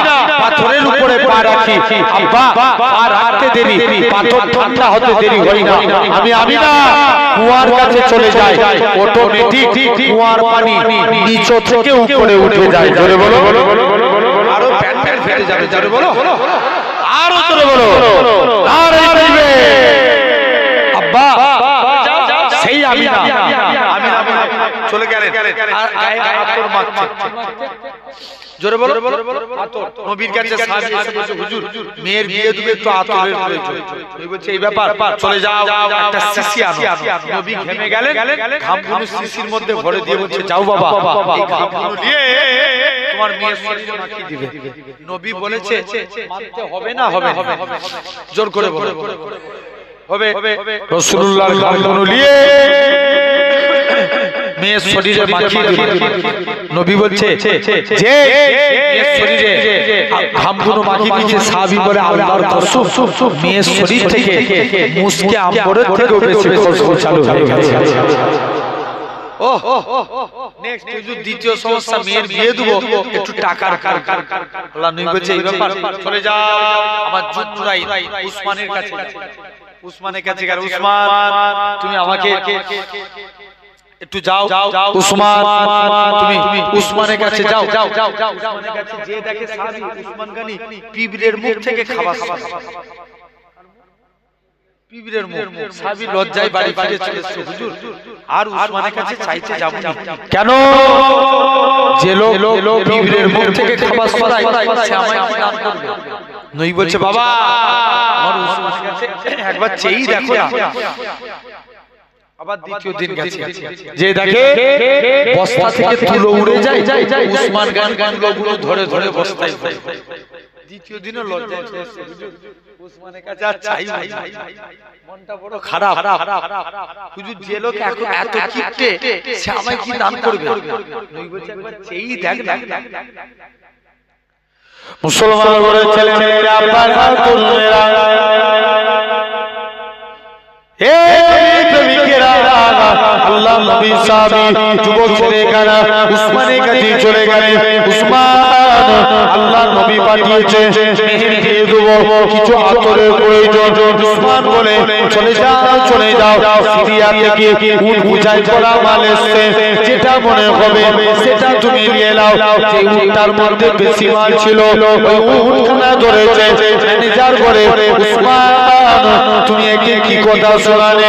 পাথরের উপরে পা রাখি আব্বা পা রাখতে দেরি পাথর ঠান্ডা হতে দেরি হয় না আমি আমিনা কুয়ার কাছে চলে যাই অটোমেটিক কুয়ার পানি নিচ থেকে উপরে উঠে যায় জোরে বলো আরো প্যান প্যান ফেটে যাবে জোরে বলো আরো জোরে বলো আরে দিবে আব্বা সেই আমিনা চলে গেলেন আর গায়ে আতর মাখছে জোরে বলো আতর নবীর কাছে সাহাবী এসে বলছে হুজুর মেয়ের বিয়ে দিবে একটু আতরের প্রয়োজন নবী বলছে এই ব্যাপার চলে যাও একটা শিশি আনো নবী ঘেমে গেলেন ঘামগুলো শিশির মধ্যে ভরে দিয়ে বলছে যাও বাবা এই ঘামগুলো নিয়ে তোমার মেয়ের শরীরে মাখিয়ে দিবে নবী বলেছে মানতে হবে না হবে জোর করে বলো হবে রাসূলুল্লাহর ঘামগুলো নিয়ে মেয়ের শরীরে মাখিয়ে দিল নবী বলছে যে মেয়ের শরীরে ঘামগুলো মাখিয়ে দিয়েছে সাহাবী বলে আল্লাহর কসম মেয়ের শরীর থেকে মুসকে আম্বরের থেকেও বেশি খুশবু চালু হয়ে গেছে নেক্সট দ্বিতীয় সমস্যা মেয়ের বিয়ে দেব একটু টাকার আল্লাহ নবী বলছে এই ব্যাপার চলে যাও আমার জুনরাই উসমানের কাছে উসমানের কাছে গেল উসমান তুমি আমাকে একটু যাও উসমান তুমি উসমানের কাছে যাও উসমানের কাছে যে দেখে সাহাবী উসমান গানি পিবরের মুখ থেকে খাবার পিবরের মুখ সাহাবী লজ্জায় বাড়ি ফিরে চলে এসেছে হুজুর আর উসমানের কাছে চাইতে যাব না কেন যে লোক পিবরের মুখ থেকে খাবার সরায় সে আমায় কি দান করবে নই বলছে বাবা আমার উসমানের কাছে একবার চেয়েই দেখো না আবার দ্বিতীয় দিন গেছে যে দেখে বস্তা থেকে তুলো উড়ে যায় উসমান গান গানগুলো ধরে ধরে বস্তায় দ্বিতীয় দিনে লজ্জায় উসমানের কাছে আর চাই মনটা বড় খারাপ হুজুর যে লোক এত কিপটে সে আমায় কি দান করবে নবী বলছে একবার চেই দেখ মুসলমান ঘরের ছেলে মেয়েরা আব্বা তরুণেরা আল্লাহ নবী সাহাবী যুবক ছেলেরা উসমানের কাছে চলে গেলেন। উসমান আল্লাহ নবী পাঠিয়েছে মেহের দিয়ে দেবো, কিছু আতরের প্রয়োজন। উসমান বলে চলে যাও সিরিয়া থেকে উট বুঝাই করা মাল এসছে, যেটা মনে হবে সেটা তুমি নিয়ে নাও। যে উটটার মধ্যে বেশি মাল ছিল ওই উটখানা ধরেছে। ম্যানেজার বলে উসমান তুমি একে কি কথা শোনালে?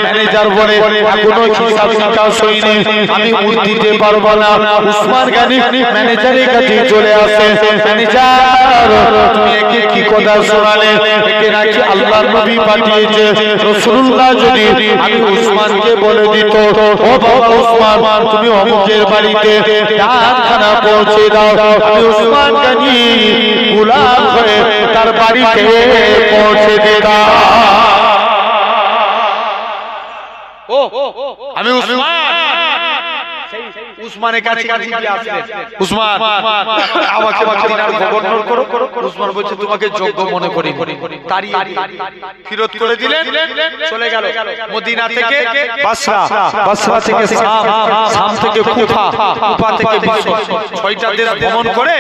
ম্যানেজার বলে এখনো হিসাব নিকাশ হয়নি, আমি উট দিতে পারবো না। উসমান গানি ম্যানেজারের কাছে চলে আসে। ম্যানেজার তুমি একে কি কথা শোনালে? একে নাকি আল্লাহর নবী পাঠিয়েছে। রাসূলুল্লাহ যদি আমি উসমানকে বলে দিত ও বাবা উসমান তুমি অমুকের বাড়িতে ডাকখানা পৌঁছে দাও, আমি উসমান গানি গোলাম হয়ে তার বাড়িতে পৌঁছে দিতাম। আমি উসমানের কাছে গিয়ে আসলেন। উসমান আমাকে মদিনার গভর্নর করো। উসমান বলছে তোমাকে যোগ্য মনে করি। তারই ফিরত করে দিলেন, চলে গেল মদিনা থেকে বাসরা, বাসরা থেকে শাম থেকে কুফা, কুফা থেকে মিশর, 6টা দেশ ভ্রমণ করে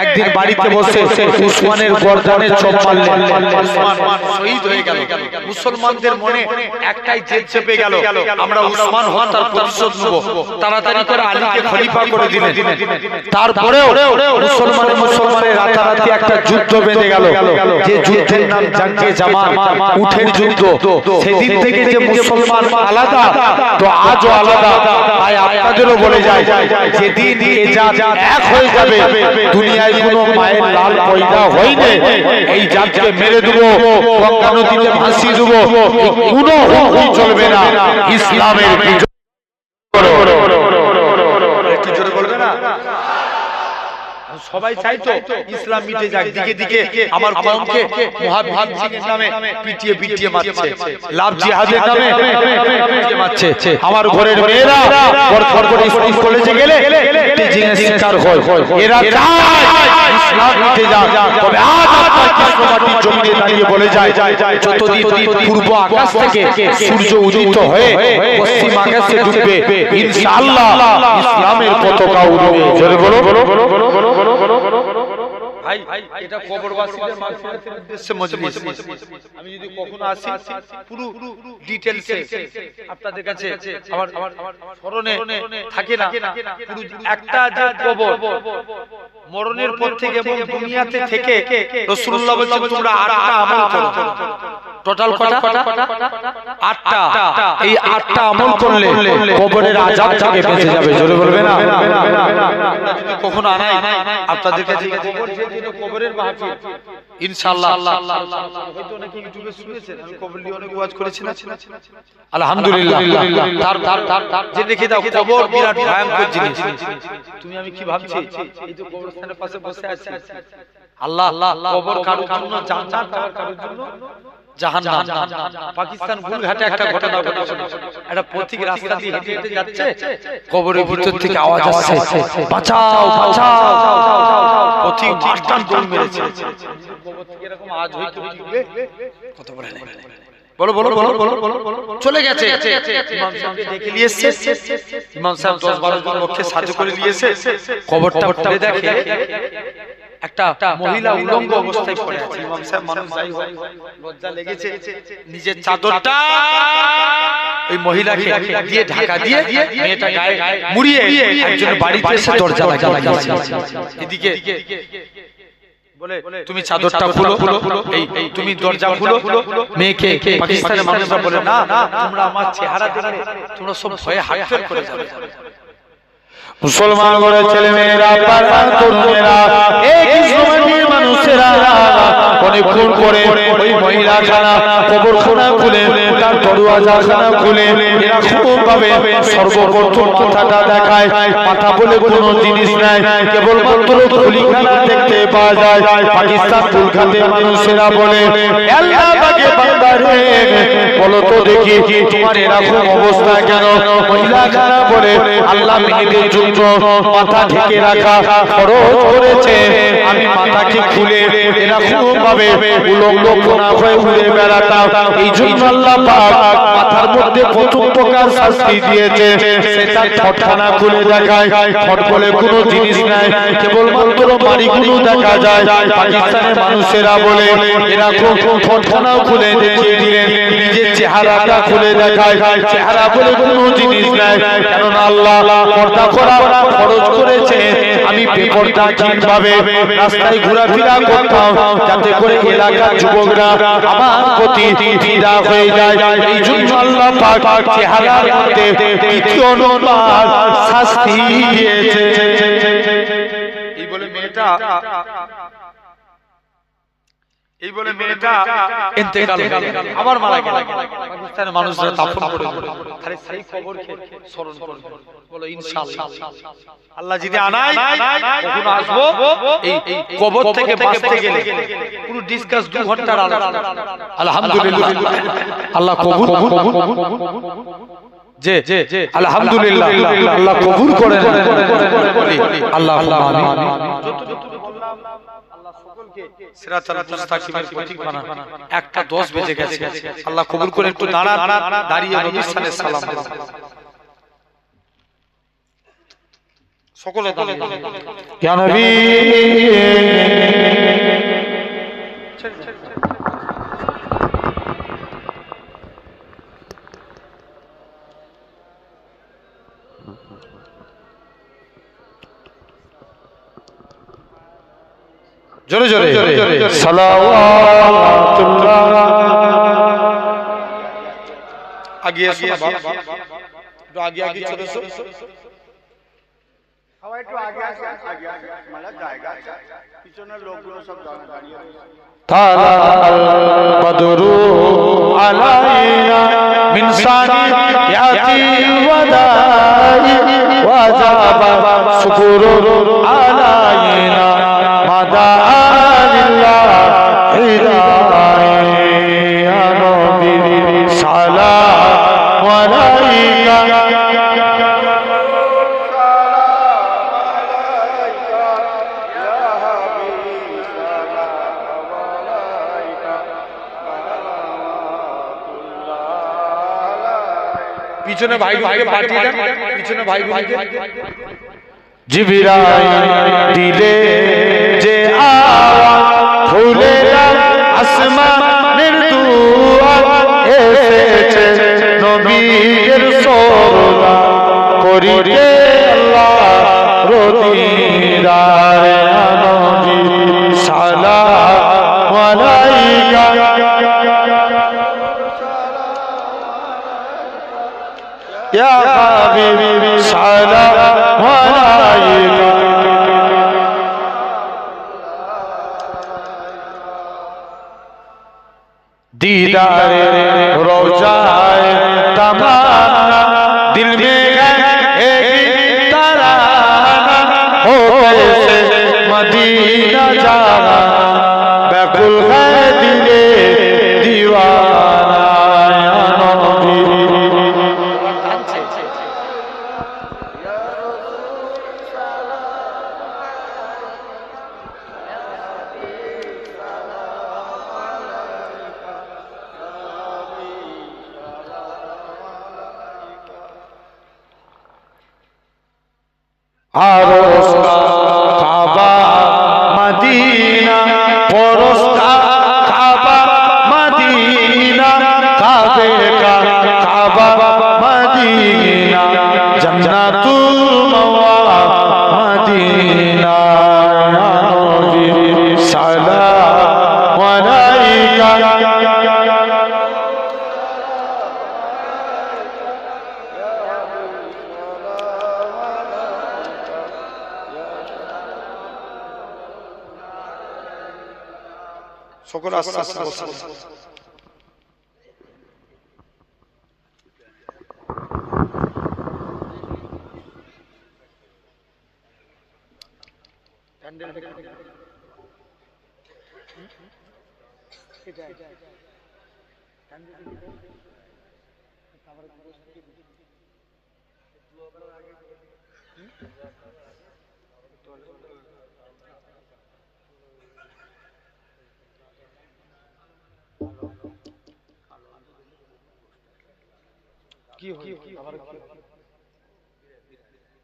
একদিন বাড়িতে বসে উসমানের গর্দানে চোখ মারলেন। উসমান শহীদ হয়ে গেল। মুসলমানদের মনে একটাই জেদ চেপে গেল, আমরা উসমান হত্যার প্রতিশোধ নেব। তাড়াতাড়ি করে আলীকে খলিফা করে দিলেন। তারপরেও মুসলমানের রাতারাতি একটা যুদ্ধ বেঁধে গেল, যে যুদ্ধের নাম জাঙ্গে জামাল, উটের যুদ্ধ। সেদিন থেকে যে মুসলমান আলাদা, তো আজও আলাদা। তাই আপনাদেরও বলে যায়, যেদিন এ জাত এক হয়ে যাবে, দুনিয়ায় কোনো মায়ের লাল পয়দা হয়নি, এই জাতকে মেরে দেবো, গঙ্গা নদীতে ভাসিয়ে দেবো, কোনো হুকুম চলবে না। ইসলামের একটু জোরে বলবে না? সবাই চাইতো ইসলাম মিটে যাক, দিকে দিকে আমার কওমকে মুহাব্বির সিংহের নামে পিটিয়ে মারছে, লাভ জিহাদের নামে পিটিয়ে মারছে। আমার ঘরের মেয়েরা বরখর করে স্কুল কলেজে গেলে টিজিংয়ের শিকার হয়। এরা চায় ইসলাম মিটে যাক। তবে আজ আপনার কৃষ্ণমাটির জমিনে দাঁড়িয়ে বলে যায়, যতদিন পূর্ব আকাশ থেকে সূর্য উদিত হয়ে পশ্চিম আকাশে ডুববে, ইনশাআল্লাহ ইসলামের পতাকা উড়বে। জোরে বলো। ভাই এটা কবরবাসীদের মাগফিরাতের উদ্দেশ্যে মজলিস। আমি যদি কখনো আসি পুরো ডিটেইলসে আপনাদের কাছে আমার স্মরণে থাকে না, পুরো একটা যে কবর মরণের পর থেকে এবং দুনিয়াতে থেকে রাসূলুল্লাহ বলেছেন তোমরা 8টা আমল করো। টোটাল কটা? 8টা। এই 8টা আমল করলে কবরের আযাব থেকে বেঁচে যাবে। জোরে বলবে না? যদি কখনো আনাই আপনাদের কাছে কবরের মাহফিল ইনশাআল্লাহ, হয়তো নাকি ইউটিউবে শুনেছেন, আমি কবর নিয়ে অনেক ওয়াজ করেছি না, আলহামদুলিল্লাহ। তার যে দেখে দাও কবর বিরাট ভয়ঙ্কর জিনিস। তুমি আমি কি ভাবছি, এই যে কবরস্থানের পাশে বসে আছি, আল্লাহ কবর কারোর জন্য জান্নাত, আর কারোর জন্য জাহান্নাম। পাকিস্তান গুলঘাটে একটা ঘটনা ঘটেছে। একটা পথিক রাস্তা দিয়ে হেঁটে হেঁটে যাচ্ছে, কবরের ভিতর থেকে আওয়াজ আসছে, বাঁচাও বাঁচাও। পথিক মাস্টার দৌড় মেরেছে। কবর থেকে এরকম আওয়াজ হইতে উঠবে, কত বড় বলো বলো বলো বলো বলো, চলে গেছে। ইমাম সাহেবকে ডেকে নিয়ে এসেছে। ইমাম সাহেব 10-12 জন লোককে সাহায্য করে নিয়েছে। কবরটা খুলে দেখে একটা মহিলা উলঙ্গ অবস্থায় পড়ে আছে। ইমাম সাহেব মানুষ যাই হোক লজ্জা লেগেছে, নিজের চাদরটা ওই মহিলাকে দিয়ে ঢাকা দিয়ে মেয়েটা গায়ে মুড়িয়ে একজন বাড়িতে এসে দরজা লাগিয়েছে। এদিকে বলে তুমি চাদরটা খুলো, এই তুমি দরজা খুলো। মেয়েকে পাকিস্তানের মানুষরা বলে না, তোমরা আমার চেহারা দেখে তোমরা সব ভয়ে হাতফেল করে যাবে। মুসলমান ঘরের ছেলে মেয়েরা, পাড়ার তরুণেরা, এই কৃষ্ণমাটির মানুষেরা, ও অনেকক্ষণ পরে ওই মহিলাখানা কবরখানা খুলে তার দরওয়াজাখানা খুলে এরকম ভাবে সর্বপ্রথম মাথাটা দেখায়। মাথা বলে কোনো জিনিস নাই, কেবলমাত্র খুলিখানা দেখতে পাওয়া যায়। পাকিস্তান কলকাতা মানুষেরা বলে আল্লাহ পাকে বান্দা রে বলো তো দেখি তোমার এরকম অবস্থা কেন? মহিলাখানা বলে আল্লাহ মেয়েদের জন্য মাথা ঢেকে রাখা ফরজ করেছে, আমি মাথাকে খুলে এরকম ভাবে উলঙ্গ কোনা হয়ে উড়ে বেড়াতাম। এই জন্য আল্লাহ পাক মাথার মধ্যে প্রথম প্রকার শাস্তি দিয়েছে, সেটা ঠটখানা খুলে দেখায়। ঠট বলে কোনো জিনিস নাই, কেবলমাত্র মাড়িগুলো দেখা যায়। পাকিস্তানের মানুষেরা বলে এরকম ঠটখানাও খুলে দেখিয়ে দিলেন, নিজের চেহারাটা খুলে দেখায়। চেহারা বলে কোনো জিনিস নাই, কেননা আল্লাহ পর্দা করা ফরজ করেছে। আমি বেপরদাহীন ভাবে রাস্তায় ঘোরাফেরা করতাম, যাতে করে এলাকার যুবকরা আমার প্রতি ফিদা হয়ে যায়। এই জন্য আল্লাহ পাক চেহারার মধ্যে দ্বিতীয় নম্বর শাস্তি দিয়েছে। এই বলে মেয়েটা ইন্তেকাল হলো, আবার মারা গেল। পাকিস্তানের মানুষরা দাফন করে দিল। আরে সেই কবরকে স্মরণ করবে, বলো ইনশাআল্লাহ আল্লাহ যদি আনায় কখনো আসবো। এই কবর থেকে বাঁচতে গেলে পুরো ডিসকাস 2 ঘন্টার আলোচনা। আলহামদুলিল্লাহ আল্লাহ কবুল যে আলহামদুলিল্লাহ আল্লাহ কবুল করেন। আল্লাহ আমিন। যতটুকু বললাম আল্লাহ সকলকে সিরাতাল মুস্তাকিমের পথিক বানান। 1:10 বেজে গেছে, আল্লাহ কবুল করে। একটু দাঁড়ান, দাঁড়িয়ে নবীর সাথে সালাম দেন। সকলে ইয়া নবী জোরে জোরে সালাওয়াতুল্লাহ। আগে এসো বাবা, একটু আগে আগে চলে এসো। সবাই একটু আগে আসেন, আগে আগে মানে জায়গা পিছনের লোকগুলো সব দাঁড়িয়ে রয়েছে। তালা আল বদরু আলাইনা মিন সানিয়াতিল ওয়াদাই ওয়াজাবা শুকুরু আলাইনা মাদা আলিল্লাহ হিদায়া নবী সালাম আলাইকা। পিছনে ভাই ভাইকে পাঠিয়ে দেন, পিছনে ভাই ভাইকে। জিবরাইল দিলে যে আওয়াজ ফুলেরা আসমানের দুয়ার এসেছে নবীর সোলা করিতে আল্লাহ রদিদার নবী সালাম আলাইকা। ইয়া হাবিবি সালাম আলাইকা। दीदारे रोजाए तमाना दिल में एक तराना हो कैसे मदीना जाना बैकुल है दिले दीवाना या नबी। आरोस्ता काबा मदीना परोस्ता काबा मदीना काबे का काबा मदीना जन्नतुल मवा मदीना या नबी सलाम अलैका। সকলে আস্তে আস্তে বসে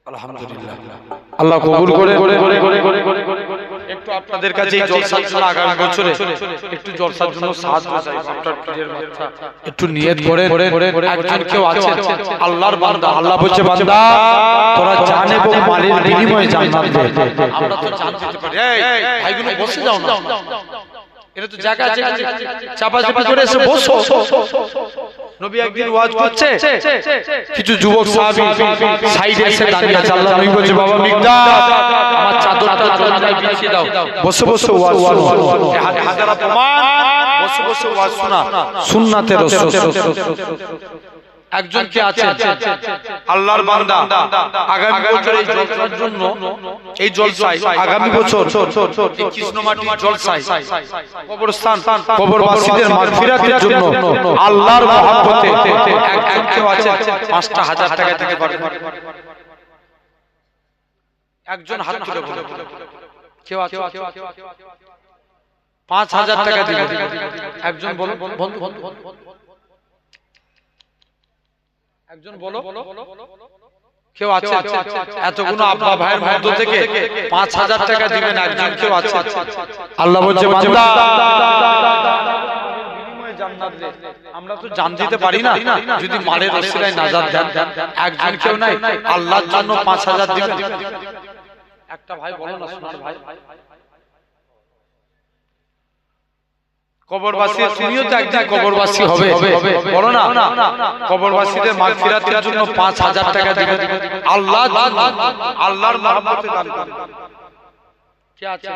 আলহামদুলিল্লাহ আল্লাহ কবুল করে একটু আপনাদের কাছে এই জলসার জন্য আগামী বছরে একটু জলসার জন্য সাহায্য চাই আপনার পীরের মাথা একটু নিয়ত করেন একজন কেউ আছে আল্লাহর বান্দা আল্লাহ বলছে বান্দা তোরা জান এবং মালের বিনিময়ে জান্নাত দে আমরা তো জান দিতে পারি এই ভাইগুলো বসে যাও না এটা তো জায়গা আছে চাপাচাপি করে এসে বসো নবী একদিন ওয়াজ করছে কিছু যুবক সাহাবী সাইডে এসে দাঁড়িয়ে আছে আল্লাহ নবী বলছে বাবা মিকদাদ আমার চাদরটা জলসায় বিছিয়ে দাও বসে বসে ওয়াজ শোনো হাজারা প্রমাণ বসে বসে ওয়াজ শোনা সুন্নাতে রাসূল একজন কে আছে আল্লাহর বান্দা আগামী বছর এই জলসার জন্য এই জলসায় আগামী বছর এই কৃষ্ণমাটির জলসায় কবরস্থান কবরবাসীদের মাগফিরাতের জন্য আল্লাহর মহব্বতে একজন কেউ আছে ৫,০০০ টাকা দিতে পারবে একজন হাত তুলে বলে কেউ আছে ৫,০০০ টাকা দিবে একজন বলো বন্ধু একজন বলো কেউ আছে এতগুলো আব্বা ভাইয়ের মধ্য থেকে ৫,০০০ টাকা দিবেন একজন কেউ আছে আল্লাহ বলছে বান্দা বিনিময়ে জান্নাত দে আমরা তো জান দিতে পারি না যদি মালের ওসিলায় নাজাত দেন একজন কেউ নাই আল্লাহর জন্য ৫,০০০ দিবেন একটা ভাই বলো না সোনার ভাই কবরবাসী তুমিও তো একদিন কবরবাসী হবে বলো না কবরবাসীদের মাগফিরাতের জন্য ৫,০০০ টাকা দিবেন আল্লাহর মহব্বতে দান করবেন কে আছে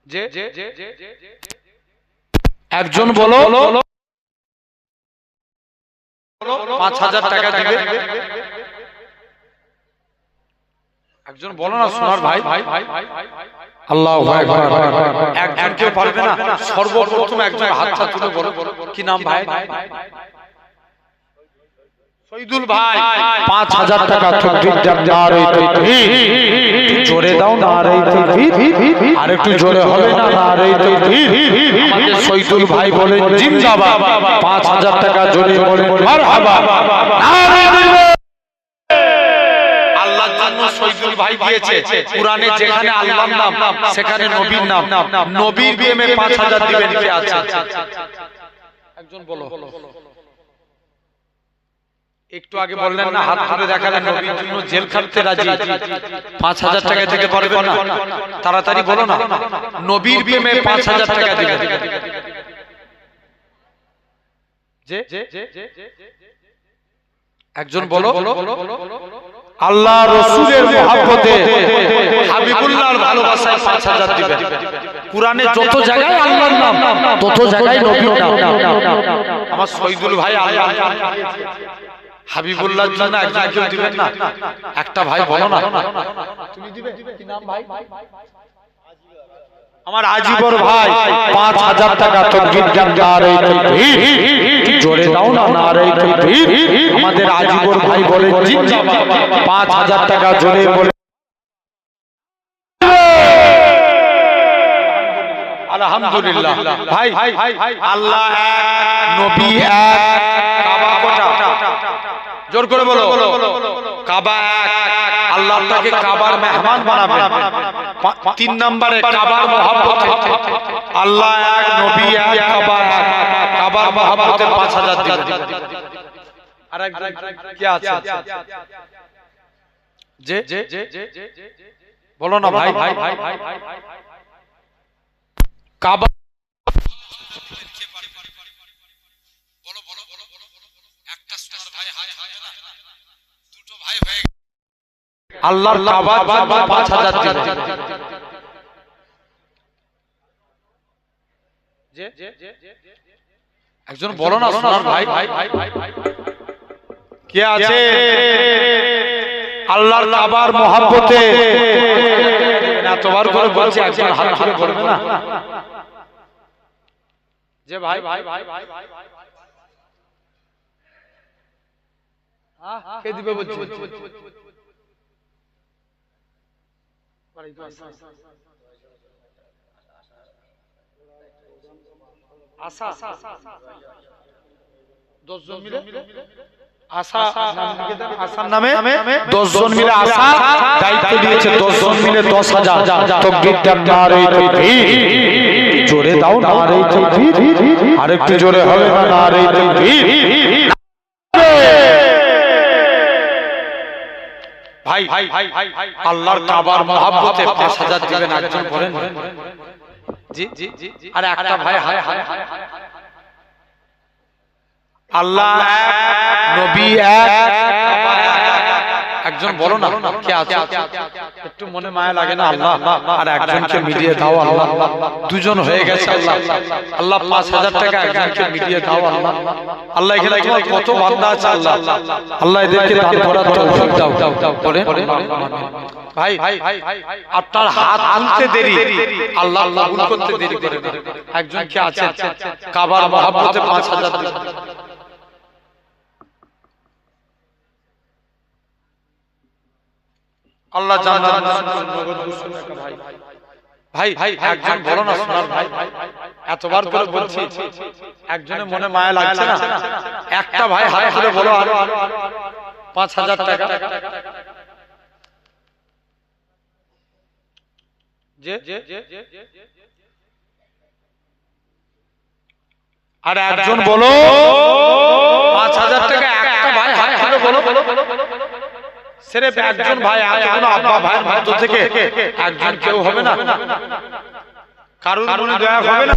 যে একজন বলো ৫,০০০ টাকা দিবে একজন বলো না সোনার ভাই আল্লাহু আকবার একজন কেউ পারবে না সর্বপ্রথম একজন হাতটা তুলে বলো কি নাম ভাই শহীদুল ভাই ৫,০০০ টাকা তাকবীর দেন নারে তাকবীর জোরে দাও নারে তাকবীর আর একটু জোরে হবে না নারে তাকবীর আমাদের শহীদুল ভাই বলেন জিন্দাবাদ ৫,০০০ টাকা জোরে বলেন মারহাবা নারে শহীদুল ভাই দিয়েছে কুরআনে যেখানে আল্লাহর নাম সেখানে নবীর নাম নবীর প্রেমে ৫,০০০ দিবেন কে আছে একজন বলো একটু আগে বললেন না হাত তুলে দেখালেন নবীর জন্য জেল খাটতে রাজি ৫,০০০ টাকা থেকে পারবেন না তাড়াতাড়ি বলো না নবীর প্রেমে ৫,০০০ টাকা দিবেন যে একজন বলো আল্লাহ রাসূলের মহব্বতে হাবিবুল্লাহর ভালোবাসায় ৫,০০০ দিবেন কুরআনে যত জায়গায় আল্লাহর নাম তত জায়গায় নবীর নাম আমার শহীদুল ভাই আল্লাহ হাবিবুল্লাহর জন্য একজন কেউ দিবেন না একটা ভাই বলো না তুমি দিবে কি নাম ভাই আমার আজিবর ভাই ৫,০০০ টাকা তাকবীর দেন নারে তাকবীর জোরে দাও না নারে তাকবীর আমাদের আজিবর ভাই বলে জিন্দাবাদ ৫,০০০ টাকা জোরে বলে আলহামদুলিল্লাহ ভাই আল্লাহ এক নবী এক কাবা কটা জোর করে বলো কাবা এক আল্লাহ তাকে কাবার মেহমান বানাবেন ৩ নম্বরে কাবার মহব্বত আল্লাহ এক নবী এক কাবা এক কাবার মহব্বতে ৫,০০০ দিবেন আরেকজন কি আছে যে বলো না ভাই কাবা বলো একটা সোনার ভাই হায় না দুটো ভাই হয়ে আল্লাহর কাবা ৫,০০০ দিবেন একজন বলো না সোনার ভাই কে আছে আল্লাহর কাবার মহব্বতে এতবার করে বলছি একজন হাত তুলে বলবে না যে ভাই কে দিবে বলছি আশা 10 জন মিলে আসার নামে 10 জন মিলে আশা দায়িত্ব দিয়েছে 10 জন মিলে 10,000 তাকবীর দেন নারে তাকবীর জোরে দাও নারে তাকবীর আরেকটু জোরে হবে না নারে তাকবীর ভাই আল্লাহর কাবার মহব্বতে 5,000 দিবেন একজন বলেন জি আরে একটা ভাই আল্লাহ এক নবী এক একজন বলো না কে আছে একটু মনে মায়া লাগে না আল্লাহ আর একজনকে মিলিয়ে দাও আল্লাহ দুজন হয়ে গেছে আল্লাহ আল্লাহ 5,000 টাকা একজনকে মিলিয়ে দাও আল্লাহ আল্লাহ এখানে তোমার কত বান্দা আছে আল্লাহ আল্লাহ এদেরকে দান করার তৌফিক দাও বলে ভাই আপনার হাত তুলতে দেরি আল্লাহ কবুল করতে দেরি করে না একজন কে আছে কাবার মহব্বতে 5,000 দিন আল্লাহ জান্নাত নগদ গোসল ভাই একজন বলো না সোনার ভাই এতবার করে বলছি একজনের মনে মায়া লাগছে না একটা ভাই হাত তুলে বলো আর 5,000 টাকা যে আর একজন বলো 5,000 টাকা একটা ভাই হাত তুলে বলো সির্ফ একজন ভাই এতগুলো আব্বা ভাইয়ের মধ্য থেকে একজন কেউ হবে না কারণ মনে দয়া হবে না